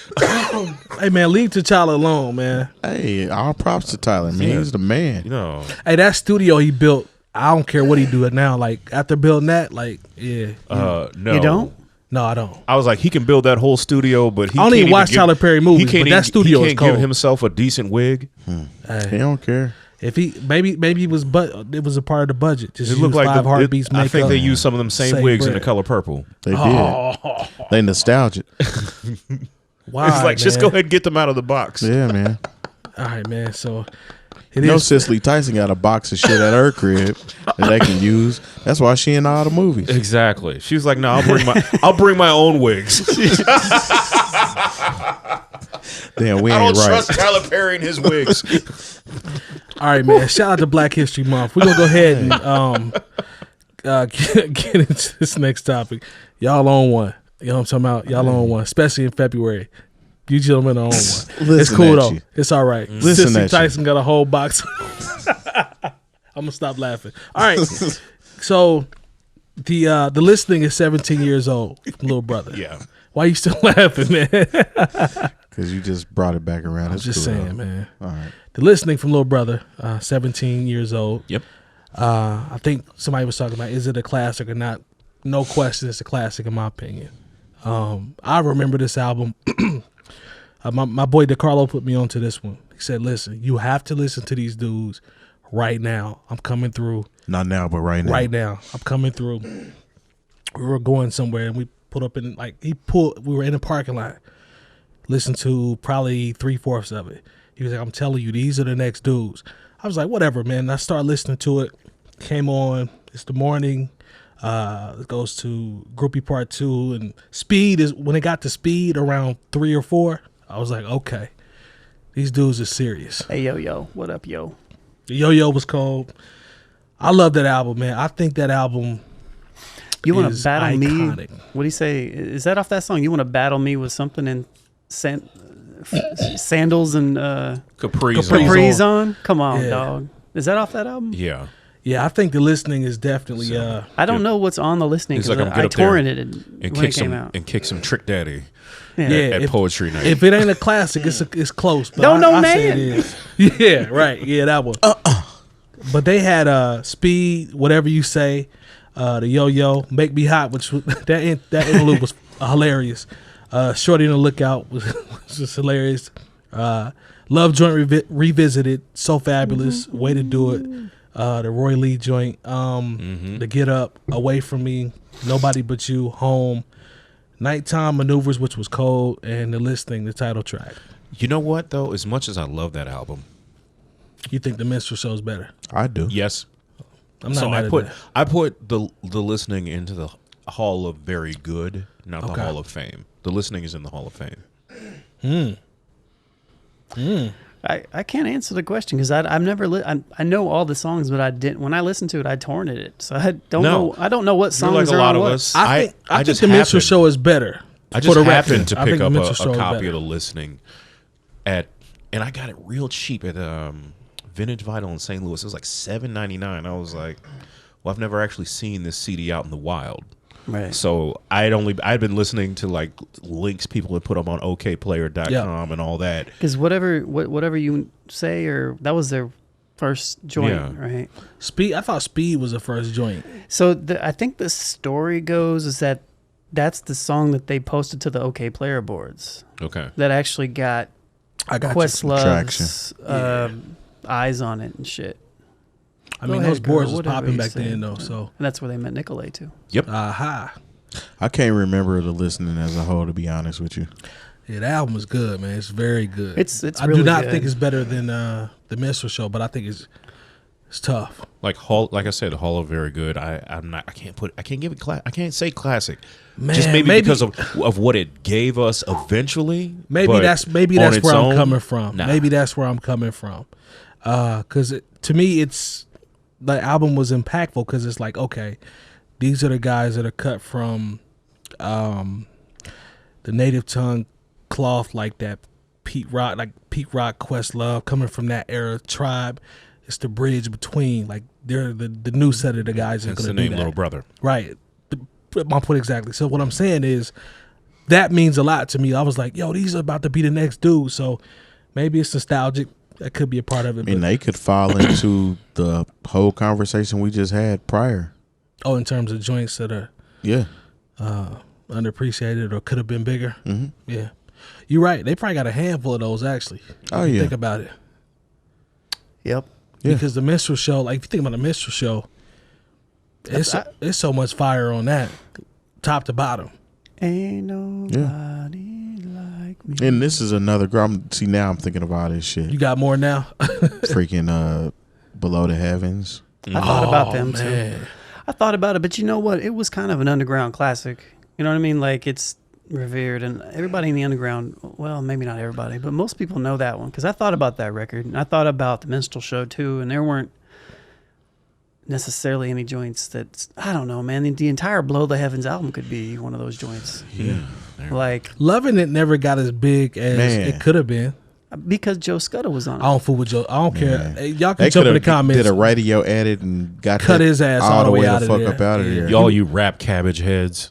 Hey, man, leave T'Challa alone, man. Hey, all props to Tyler, man. Yeah. He's the man. You know, Hey, that studio he built, I don't care what he do it now. Like, after building that, like, yeah. no, You don't? No, I don't. I was like, he can build that whole studio, but he I don't can't even watch Tyler Perry movies, He can't but that studio he is can't give cold. himself a decent wig. He don't care. If he maybe it was a part of the budget. Just It use looked like 5 Heartbeats makeup. I think they used some of them same Same wigs in bread. the color purple. They did. They nostalgic. Why, It's like, just man? go ahead and get them out of the box. Yeah, man. All right, man. So it You know, is. Cicely Tyson got a box of shit at her crib that they can use. That's why she in all the movies. Exactly. She was like, "No, I'll bring my own wigs. Damn, we I ain't don't right. trust Tyler Perry and his wigs." All right, man. Shout out to Black History Month. We're gonna go ahead and get into this next topic. Y'all on one. You know what I'm talking about? Y'all on one, especially in February. You gentlemen are on one. It's Listen cool at though. you. It's all right. Listen Sissy at you. Tyson got a whole box. I'm gonna stop laughing. All right. So the listening is 17 years old, little brother. Yeah. Why you still laughing, man? Because you just brought it back around. I'm That's just cool, saying, though. man. All right. The listening from little brother, 17 years old. Yep. I think somebody was talking about, is it a classic or not? No question, it's a classic in my opinion. I remember this album. My boy DeCarlo put me onto this one. He said, listen, you have to listen to these dudes right now. I'm coming through. Not now, but right now. Right now. I'm coming through. We were going somewhere and we pulled up in, we were in a parking lot. Listened to probably 3/4 of it. He was like, I'm telling you, these are the next dudes. I was like, whatever, man. And I started listening to it. Came on. It's the morning. It goes to Groupie Part 2. And Speed is, when it got to Speed around 3 or 4, I was like, okay. These dudes are serious. Hey, yo. What up, yo? The Yo-Yo was cold. I love that album, man. I think that album You want to is battle iconic. me? What do you say? Is that off that song? You want to battle me with something in sandals and Capris on? Come on, Yeah. dog. Is that off that album? Yeah. Yeah, I think the listening is definitely I don't know what's on the listening He's because like, I'm I get up there torrented it and when it came out. kick some Trick Daddy yeah. at Poetry Night. If it ain't a classic, it's close. But Don't know, I man. say it is. Yeah, right. Yeah, that one. But they had Speed, Whatever You Say, the Yo-Yo, Make Me Hot, which was, that interlude was hilarious. Shorty on the Lookout was just hilarious. Love Joint Revisited, So Fabulous, Way to Do It. The Roy Lee joint, the Get Up, Away From Me, Nobody But You, Home, Nighttime Maneuvers, which was cold, and the listening, the title track. You know what though? As much as I love that album, You think the Minstrel Show is better? I do. yes. I'm not So mad at that. I put the listening into the Hall of Very Good, not the Okay. Hall of Fame. The listening is in the Hall of Fame. I can't answer the question because I've never I know all the songs, but I didn't. When I listened to it, I torrented it, so I don't know. I don't know what songs You're like a are lot on of what. us. I think just the Minstrel happened- Show is better. I for just the happened record. to I pick think the up Minstrel Show a is copy better. of the listening and I got it real cheap at Vintage Vinyl in St. Louis. It was like $7.99. I was like, well, I've never actually seen this CD out in the wild. Right. So I'd been listening to like links people had put up on okplayer.com and all that. Because whatever you say, or that was their first joint, Yeah. right? Speed. I thought Speed was the first joint. So I think the story goes is that that's the song that they posted to the OK Player boards Okay. that actually got I got you. Questlove's eyes on it and shit. I Go mean, ahead, those boards girl, was whatever popping you back say. then, though. So, And that's where they met Nicolay too. Yep. aha. I can't remember the listening as a whole, to be honest with you. Yeah, the album is good, man. It's very good. It's I really do not good. think it's better than the Minstrel Show, but I think it's tough. Like I said, Hall of very good. I can't give it I can't say classic. Man, just maybe because of what it gave us eventually. Maybe but that's on where its I'm own, coming from. nah. Maybe that's where I'm coming from. Because to me, it's the album was impactful because it's like, okay, these are the guys that are cut from the native tongue cloth, like that Pete Rock, Questlove, coming from that era tribe. It's the bridge between, like, they're the new set of the guys that's It's going the to do name that. Little Brother. Right. My point exactly. So what I'm saying is that means a lot to me. I was like, yo, these are about to be the next dude. So maybe it's nostalgic. That could be a part of it. I mean, they could fall into the whole conversation we just had prior. Oh, in terms of joints that are Yeah. underappreciated or could have been bigger. Mm-hmm. Yeah. You're right. They probably got a handful of those, actually. Oh, if you yeah. think about it. Yep. Yeah. Because the Minstrel Show, like, if you think about the Minstrel Show, it's so much fire on that, top to bottom. Ain't nobody like me. And this is another see, now I'm thinking about this shit. You got more now? Freaking Below the Heavens. I thought about them man. too. I thought about it, but you know what? It was kind of an underground classic. You know what I mean? Like, it's revered, and everybody in the underground, well, maybe not everybody, but most people know that one, because I thought about that record, and I thought about the Minstrel Show too, and there weren't necessarily any joints that, I don't know, man. The entire Below the Heavens album could be one of those joints. Yeah. Like, Loving It never got as big as Man. it could have been. because Joe Scudder was on I it. don't fool with Joe. I don't care. Man. Hey, y'all can They jump in the could have comments. did a radio edit and got Cut that his ass all the way out of fuck there. up out of Yeah. there. Y'all, you rap cabbage heads.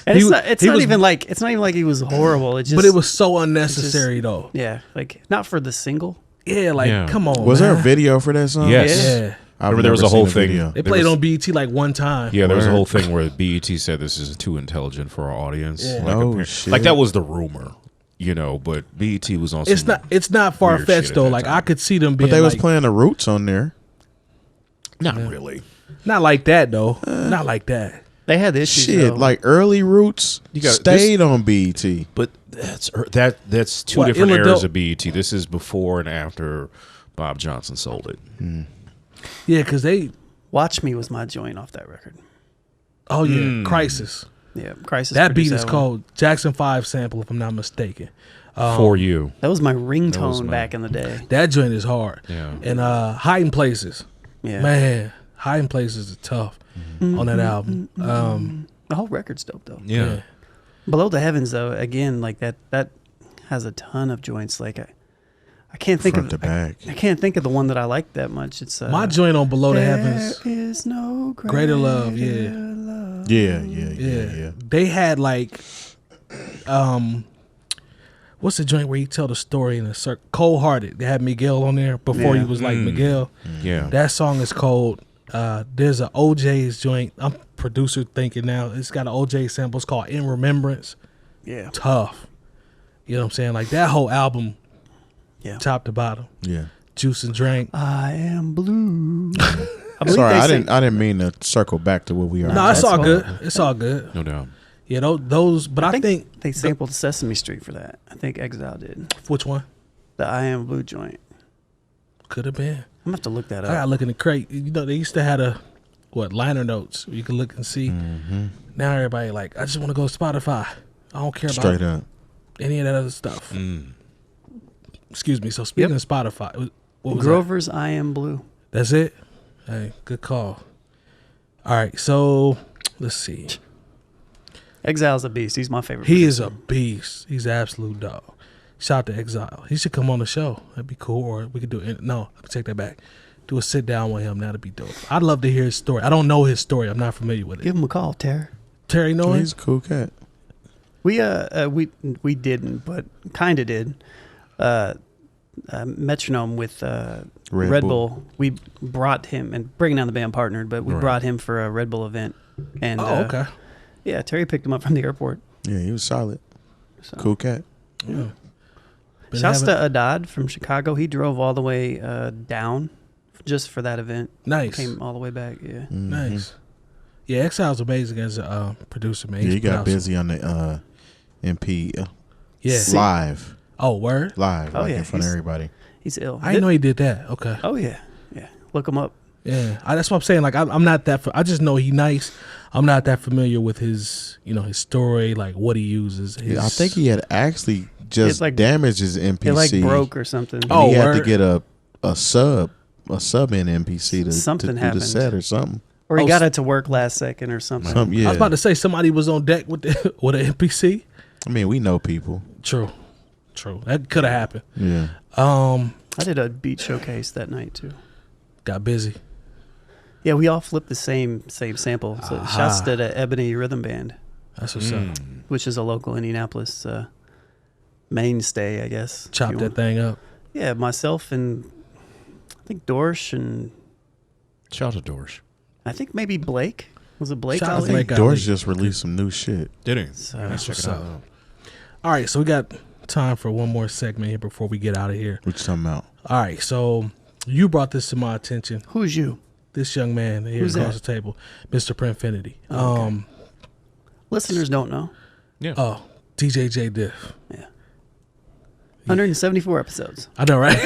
And He it's he not was- even like he was horrible. It just, But it was so unnecessary, though. yeah, like not for the single. Yeah, like, Yeah. come on. Was man. there a video for that song? Yes. Yeah. I've Remember there was never a whole seen thing. video. They There played was- on BET like one time. Yeah, there was a Word. whole thing where BET said this is too intelligent for our audience. Yeah. Like, Oh, shit. like that was the rumor, you know. But BET was on. It's not far weird fetched shit at though. that Like, time. I could see them being But they was like, playing the Roots on there. not really. not like that though. Not like that. They had the issues. Shit, though. like early Roots stayed on BET. But that's two What, different Ill eras Adult- of BET. This is before and after Bob Johnson sold it. Yeah, because they. Watch Me was my joint off that record. Oh yeah, Crisis. Yeah, Crisis. That beat produced is one. called Jackson 5 sample, if I'm not mistaken. For you, That was my That ringtone was my- back in the day. That joint is hard. yeah. And Hiding Places. Yeah, Man, Hiding Places is tough on that album. the whole record's dope though. Yeah. Below the Heavens though, again, like that has a ton of joints. Like I can't think Front of to back. I can't think of the one that I like that much. It's My joint on Below the Heavens. There is no Greater Love, yeah. love. Yeah. They had like, what's the joint where you tell the story in a circle? Cold Hearted. They had Miguel on there before Yeah. he was like Miguel. Yeah. That song is called, there's a OJ's joint. I'm producer thinking now. It's got an OJ sample. It's called In Remembrance. Yeah, Tough. You know what I'm saying? Like that whole album, yeah. top to bottom. Yeah. Juice and Drink. I am blue. I believe Sorry, they I sing- didn't mean to circle back to where we are. No, it's that's all fine. good. It's all good. No doubt. You know, those, but I think they sampled Sesame Street for that. I think Exile did. which one? The I Am Blue joint. Could have been. I'm gonna have to look that I gotta up. look in the crate. You know, they used to have liner notes where you can look and see. Now everybody like, I just want to go to Spotify. I don't care Straight about up. any of that other stuff. Mm. Excuse me. So speaking Yep. of Spotify, what was Grover's I Am Blue. that? That's it? Hey, good call. All right, so let's see. Exile's a beast. He's my favorite. He is producer. a beast. He's an absolute dog. Shout out to Exile. He should come on the show. That'd be cool. Or we could do it. No, let me take that back. Do a sit down with him. That'd be dope. I'd love to hear his story. I don't know his story. I'm not familiar with it. Give him a call, Terry. Terry know him? He's a cool cat. We didn't, but kind of did. Metronome with Red Bull. We brought him, and Breaking Down the Band partnered, but we Right. brought him for a Red Bull event. And Oh, okay. yeah, Terry picked him up from the airport. Yeah, he was solid. So. Cool cat. Yeah. Been Shouts having- to Adad from Chicago. He drove all the way down just for that event. Nice. Came all the way back. Yeah. Mhm. Nice. Yeah, 𝗀𝗲 amazing as a producer, man. Yeah, he He's got put out busy on the MP Yeah. live. Oh, word? Live, Oh, like yeah, in front of he's- everybody. He's ill. I didn't know he did that. Okay. Oh yeah, yeah. Look him up. Yeah, that's what I'm saying. Like, I'm not that. I just know he nice. I'm not that familiar with his, his story, like what he uses. His, I think he had actually just like- damaged his MPC. It like broke or something. And Oh, he had to word? get a sub in MPC to Something do the happened. set or something. Or he Oh, got it to work last second or something. Yeah. I was about to say somebody was on deck with with an NPC. I mean, we know people. True. That could have happened. Yeah. I did a beat showcase that night too. Got busy. Yeah, we all flipped the same sample. So shouts to the Ebony Rhythm Band, That's what's up. which is a local Indianapolis mainstay, I guess. if Chop you that want. thing up. Yeah, myself and I think Dorsch and Shout out to Dorsch. I think maybe Blake. Was it Blake? Shout out Ali? to Blake. Doors just released some new shit. Did he? So, That's what's Check it up. out. All right, so we got time for one more segment here before we get out of here. What you talking about? All right, so you brought this to my attention. who's you? This young man here Who's across that? the table, Mr. Prinfinity. Oh, okay. Listeners don't know. Oh, DJ Jay Diff. Yeah. 174 episodes. I know, right?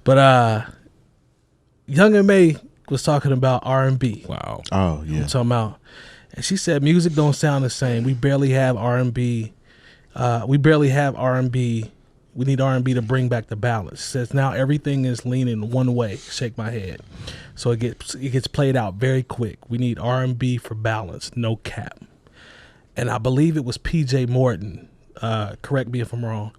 But Young M.A. was talking about R&B. Wow. Oh, yeah. I'm talking about, and she said music don't sound the same. We barely have R&B. We barely have R&B. We need R&B to bring back the balance. Says now everything is leaning one way. Shake my head. So it gets played out very quick. We need R&B for balance. No cap. And I believe it was PJ Morton. Correct me if I'm wrong.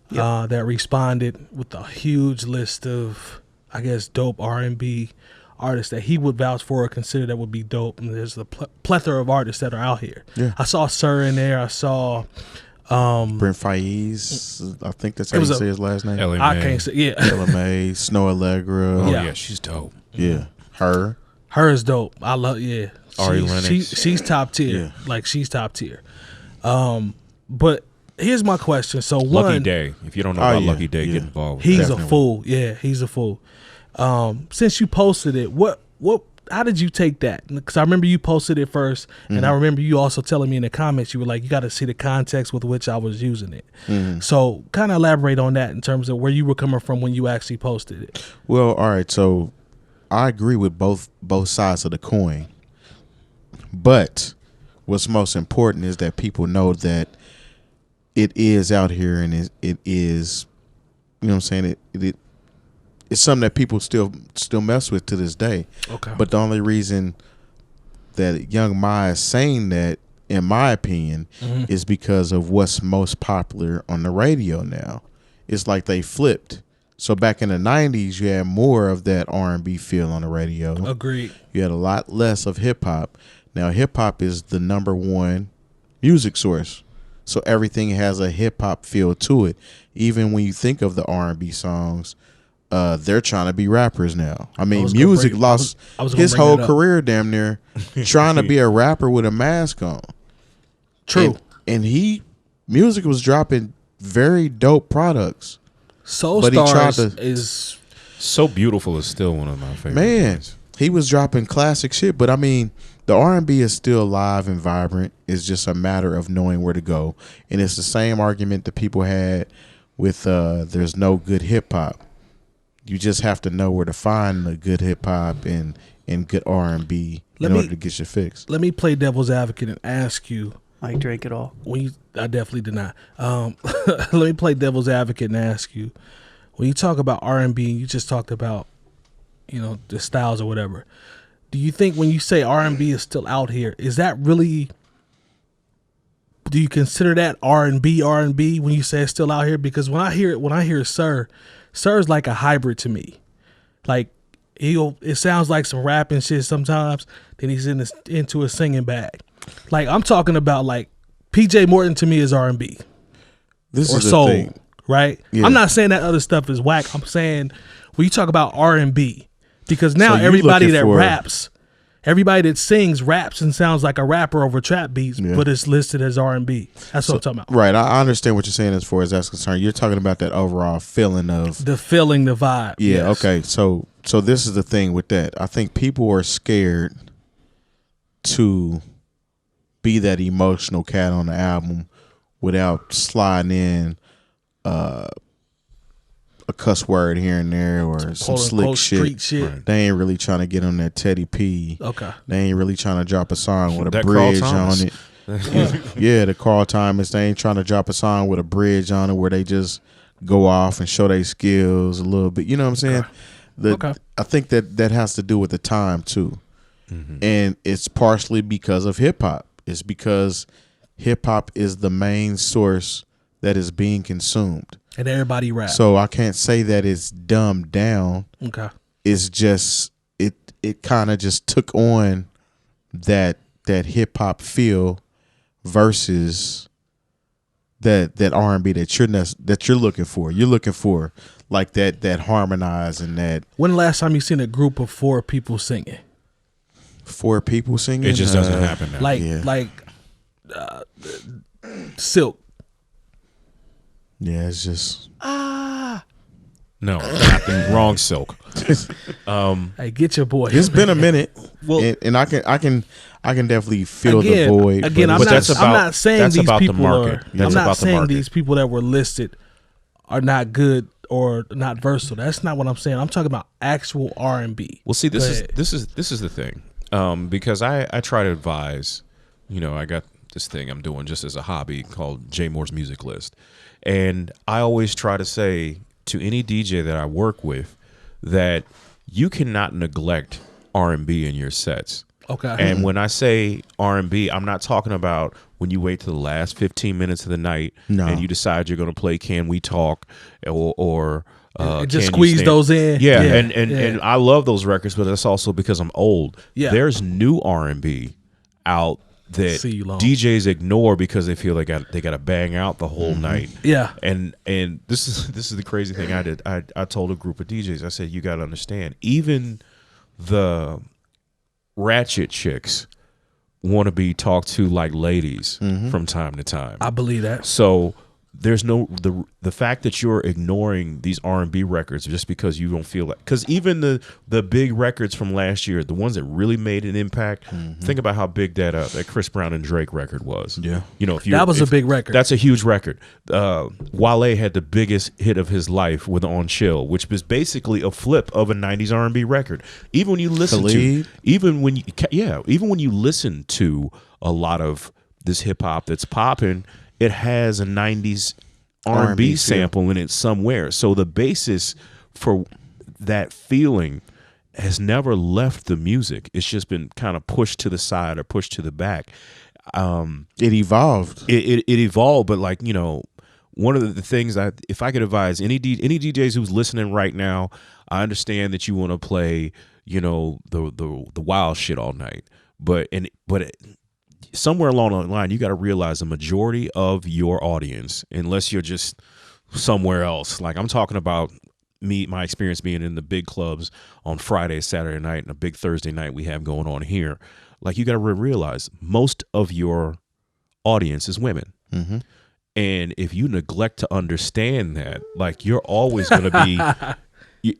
That responded with a huge list of, I guess, dope R&B artists that he would vouch for or consider that would be dope. And there's a plethora of artists that are out here. Yeah. I saw Sir in there. I saw Brent Faiz, I think that's how It you was say his last name. Ellie I Mae. can't say, yeah. LMA, Snow Allegra. Oh Yeah. yeah, she's dope. Yeah. Her. Her is dope. I love, yeah. Ari Lennox. She's top tier. Yeah. Like, she's top tier. But here's my question. So Lucky one, Day. If you don't know Oh, about yeah, Lucky Day, yeah. get involved. he's Definitely. a fool. Yeah, he's a fool. Since you posted it, how did you take that? Because I remember you posted it first, and I remember you also telling me in the comments, you were like, you got to see the context with which I was using it. So kind of elaborate on that in terms of where you were coming from when you actually posted it. Well, all right. So I agree with both sides of the coin. But what's most important is that people know that it is out here, and it is, you know what I'm saying? It's something that people still mess with to this day. Okay. But the only reason that Young Maja is saying that, in my opinion, is because of what's most popular on the radio now. It's like they flipped. So back in the 90s, you had more of that R&B feel on the radio. Agreed. You had a lot less of hip-hop. Now, hip-hop is the #1 music source. So everything has a hip-hop feel to it. Even when you think of the R&B songs, they're trying to be rappers now. I mean, was gonna music bring- lost I was gonna his bring whole that up. career damn near trying to be a rapper with a mask on. True. And music was dropping very dope products. Soul but he tried Stars to- is So Beautiful is still one of my favorite. Man, bands. he was dropping classic shit. But I mean, the R&B is still live and vibrant. It's just a matter of knowing where to go. And it's the same argument that people had with there's no good hip hop. You just have to know where to find the good hip hop and good R&B in order to get your fix. Let me play devil's advocate and ask you. Mike drank it all. I definitely did not. Let me play devil's advocate and ask you. When you talk about R&B, you just talked about, the styles or whatever. Do you think when you say R&B is still out here, is that really? Do you consider that R&B when you say it's still out here? Because when I hear Sir's like a hybrid to me. Like it sounds like some rap and shit sometimes. Then he's into a singing bag. Like I'm talking about like PJ Morton to me is R&B This or is the soul, thing. right? Yeah. I'm not saying that other stuff is whack. I'm saying when you talk about R&B, because now So you everybody looking that for- raps, everybody that sings raps and sounds like a rapper over trap beats, Yeah. but it's listed as R&B. That's what I'm talking about. Right. I understand what you're saying as far as that's concerned. You're talking about that overall feeling of The feeling, the vibe. Yeah, yes. okay. So So this is the thing with that. I think people are scared to be that emotional cat on the album without sliding in a cuss word here and there or some slick shit. Right. They ain't really trying to get on that Teddy P. Okay. They ain't really trying to drop a song with a That bridge Carl Thomas. on it. Yeah, the Carl Thomas. They ain't trying to drop a song with a bridge on it where they just go off and show their skills a little bit. You know what I'm saying? Okay. I think that has to do with the time too. Mm-hmm. And it's partially because of hip hop. It's because hip hop is the main source that is being consumed. And everybody rap. So I can't say that it's dumbed down. Okay. It's just it kind of just took on that hip hop feel versus that R&B that you're looking for. You're looking for like that harmonize and that. When the last time you seen a group of 4 people singing? 4 people singing? It just doesn't happen now. Like Silk. Yeah, it's just No, not the wrong Silk. Hey, get your boy. it's been a minute. Well- and I can definitely feel the void. Again, but I'm it's- not saying that's these about the people market. are. That's I'm not about the saying market. these people that were listed are not good or not versatile. That's not what I'm saying. I'm talking about actual R&B. Well, see, this Go is ahead. this is the thing, because I try to advise. I got this thing I'm doing just as a hobby called Jay Moore's Music List, and I always try to say to any DJ that I work with that you cannot neglect R&B in your sets. Okay. And when I say R&B, I'm not talking about when you wait till the last 15 minutes of the night No. and you decide you're going to play "Can We Talk" or And just Can You squeeze Stand? those in. Yeah, Yeah, and I love those records, but that's also because I'm old. Yeah. There's new R&B out that See you long. DJs ignore because they feel they got to bang out the whole night. Yeah. And this is the crazy thing I did. I told a group of DJs, I said, you got to understand, even the ratchet chicks want to be talked to like ladies from time to time. I believe that. So there's no the fact that you're ignoring these R&B records just because you don't feel like, because even the big records from last year, the ones that really made an impact, think about how big that Chris Brown and Drake record was. Yeah. That was a big record. That's a huge record. Wale had the biggest hit of his life with On Chill, which was basically a flip of a 90s R&B record. Even when you listen Khalid? even when you listen to a lot of this hip hop that's popping, it has a 90s R&B feel. sample in it somewhere. So the basis for that feeling has never left the music. It's just been kind of pushed to the side or pushed to the back. It evolved. It evolved, but one of the things if I could advise any DJs who's listening right now, I understand that you want to play, the wild shit all night, but somewhere along the line, you got to realize the majority of your audience, unless you're just somewhere else, like I'm talking about my experience being in the big clubs on Friday, Saturday night, and a big Thursday night we have going on here. Like, you got to realize most of your audience is women. Mm-hmm. And if you neglect to understand that, like, you're always going to be,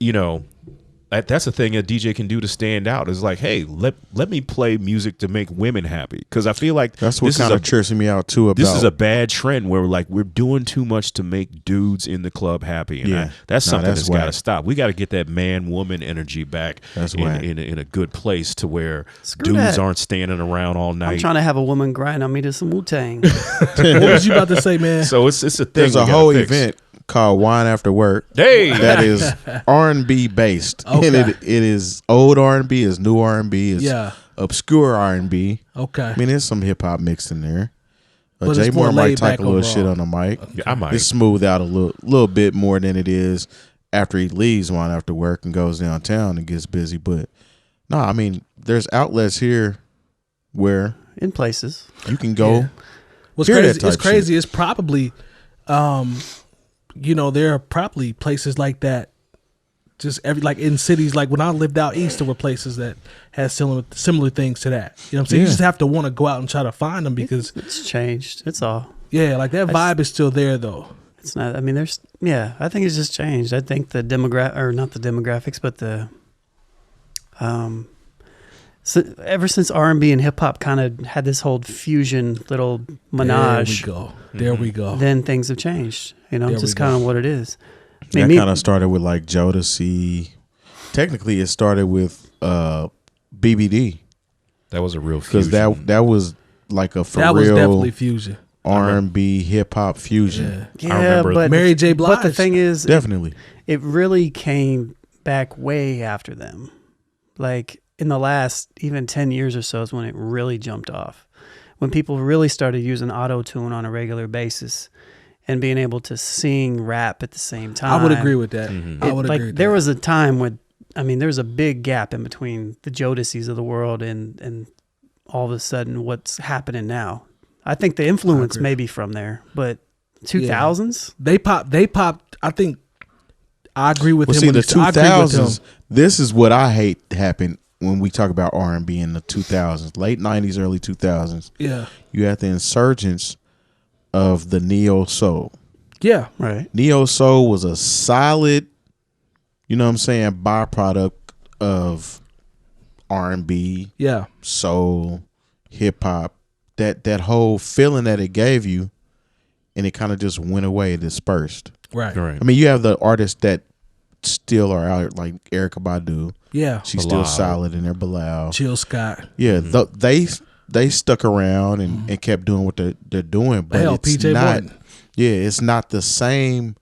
that's the thing a DJ can do to stand out, is like, hey, let me play music to make women happy. Because I feel like That's what kind of trips me out too. About this is a bad trend where we're doing too much to make dudes in the club happy, and that's something that's got to stop. We got to get that man-woman energy back. That's in a good place to where Screw dudes that. aren't standing around all I'm night. trying to have a woman grind on me to some Wu-Tang. What was you about to say, man? So it's a thing. There's we a gotta whole fix. event called Wine After Work. Hey, That is R&B based, Okay. and it is old R&B, it's new R&B, it's Yeah. obscure R&B. Okay. I mean, there's some hip hop mixed in there. But Jay it's more Moore might laid talk back a little overall. shit on the mic. Yeah, I might. It's smooth out a little bit more than it is after he leaves Wine After Work and goes downtown and gets busy. But no, I mean, there's outlets here where In places. you can go. Yeah. What's hear that crazy? It's type crazy. It's probably, there are probably places like that. Just like in cities, like when I lived out east, there were places that had similar things to that. You know what I'm saying? You Yeah. just have to want to go out and try to find them because It's changed. It's all. yeah, like that vibe is still there though. It's not. I mean, I think it's just changed. I think the not the demographics, but the So ever since R&B and hip hop kind of had this whole fusion little menage, There we go. then things have changed. Just kind of what it is. That kind of started with like Jodeci. Technically, it started with BBD. That was a real fusion. Because that was like a for that real was definitely fusion. R&B hip hop fusion. Yeah, I remember but Mary J. Blige. But the thing is, Definitely. it really came back way after them. Like in the last even 10 years or so is when it really jumped off. When people really started using auto-tune on a regular basis and being able to sing, rap at the same time. I would agree with that. Mm-hmm. I would agree with that. There was a time when, there's a big gap in between the Jodeci's of the world and all of a sudden what's happening now. I think the influence may be from there, but 2000s? They popped. I think I agree with him. See, when the I agree with him. 2000s, this is what I hate happened when we talk about R&B in the 2000s, late 90s, early 2000s. Yeah. You had the insurgence of the neo soul. Yeah. Right. Neo soul was a solid, byproduct of R&B, Yeah. soul, hip hop. That whole feeling that it gave you, and it kind of just went away, dispersed. Right. Right. I mean, you have the artists that still are out, like Erykah Badu. Yeah. She's Bilal. still solid in there. Bilal. Jill Scott. Yeah, they stuck around and kept doing what they're doing. But Hell, it's PJ not. Morton. Yeah, it's not the same.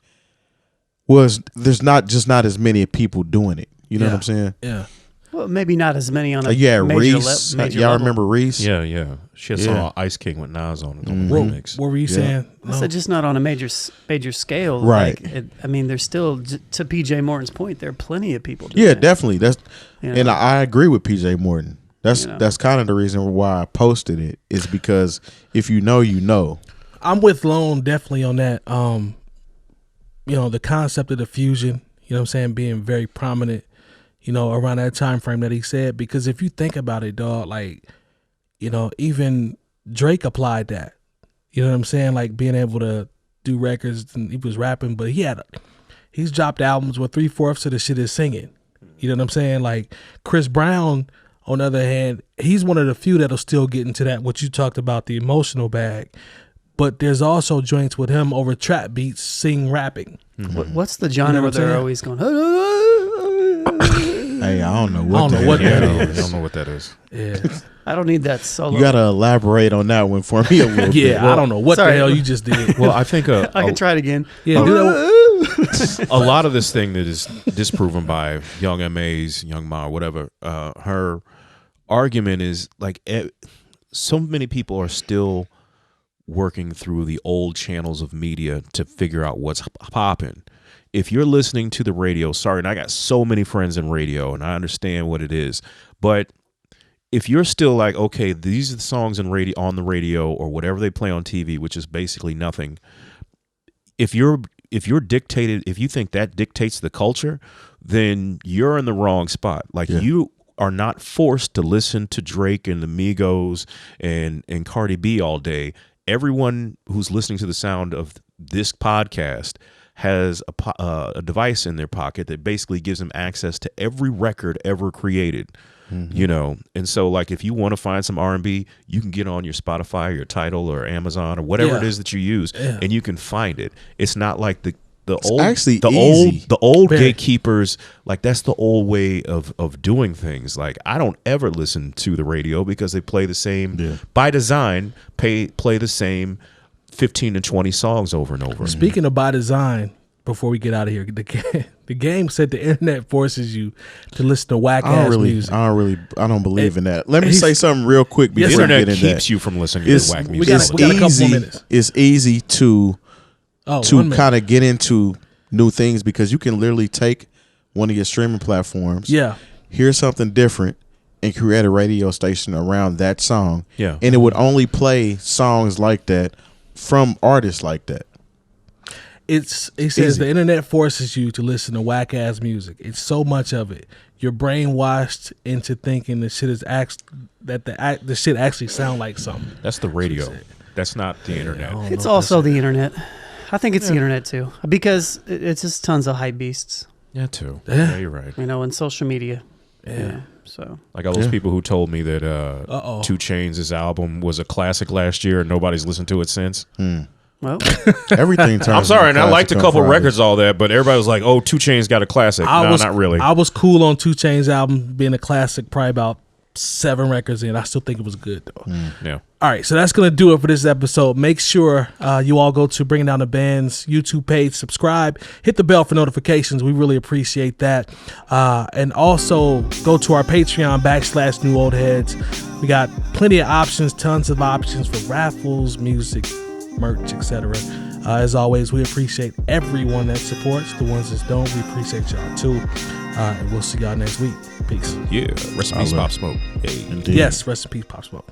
There's not as many people doing it. You know what I'm saying? Yeah. Well, maybe not as many on a Yeah, major Reese. major Y'all level. remember Reese? Yeah. She had Yeah. some Ice King with Nas on it. Mhm. Remix. What were you saying? I said just not on a major scale. Right. Like, there's still, to PJ Morton's point, there are plenty of people doing Yeah, it. definitely. That's You know? and I agree with PJ Morton. That's You know. that's kind of the reason why I posted it, is because if you know, you know. I'm with Lone definitely on that. The concept of the fusion, being very prominent, around that time frame that he said. Because if you think about it, dog, like, even Drake applied that. You know what I'm saying? Like being able to do records, and he was rapping, but he's dropped albums where 3/4 of the shit is singing. You know what I'm saying? Like Chris Brown, on the other hand, he's one of the few that'll still get into that, what you talked about, the emotional bag. But there's also joints with him over trap beats, rapping. What's the genre You know where what I'm they're saying? always going, Hey, I don't know I what don't know what Yeah, that I is. don't know what that is. Yeah. I don't need that solo. You gotta elaborate on that one for me a little bit. Yeah, I don't know what Sorry. the hell you just did. Well, I think I can try it again. Yeah, do that. a lot of this thing that is disproven by Young M.A.'s, Young Ma, whatever, her argument is like so many people are still working through the old channels of media to figure out what's popping. If you're listening to the radio, sorry, and I got so many friends in radio and I understand what it is, but if you're still like, okay, these are the songs on the radio or whatever they play on TV, which is basically nothing. If you think that dictates the culture, then you're in the wrong spot. Like you are not forced to listen to Drake and the Migos and Cardi B all day. Everyone who's listening to the sound of this podcast has a device in their pocket that basically gives them access to every record ever created. And so like if you want to find some R&B, you can get on your Spotify, your Tidal, or Amazon, or whatever it is that you use, and you can find it. It's not like the old gatekeepers, like that's the old way of doing things. Like I don't ever listen to the radio because they play the same by design, play the same 15 to 20 songs over and over. Speaking of by design, before we get out of here, the game said the internet forces you to listen to whack ass music. I don't believe in that. Let me say something real quick before The we internet get into keeps that. you from listening to whack music. We got a couple more minutes. It's easy to 1 minute. kind of get into new things because you can literally take one of your streaming platforms, hear something different, and create a radio station around that song. Yeah. And it would only play songs like that from artists like that. It says Easy. the internet forces you to listen to whack ass music. It's so much of it. You're brainwashed into thinking the shit is the shit actually sound like something. That's the radio. That's not the internet. It's also the internet. I think it's the internet too, because it's just tons of hype beasts. Yeah, too. Yeah. Yeah, you're right. And social media. Yeah. So Like all those people who told me that 2 Chainz' album was a classic last year and nobody's listened to it since. well, Everything turns. I'm sorry, and I liked a couple Friday. records, all that, but everybody was like, "Oh, 2 Chainz got a classic." No, not really. I was cool on 2 Chainz album being a classic. Probably about 7 records in. I still think it was good though. Yeah. All right, so that's going to do it for this episode. Make sure you all go to Bringing Down the Band's YouTube page, subscribe, hit the bell for notifications. We really appreciate that. And also go to our Patreon /New Old Heads. We got plenty of options, tons of options for raffles, music, merch, etc. As always, we appreciate everyone that supports. The ones that don't, we appreciate y'all too. And we'll see y'all next week. Peace. Yeah. Rest in peace, Pop Smoke. Hey. Indeed. Yes, rest in peace, Pop Smoke.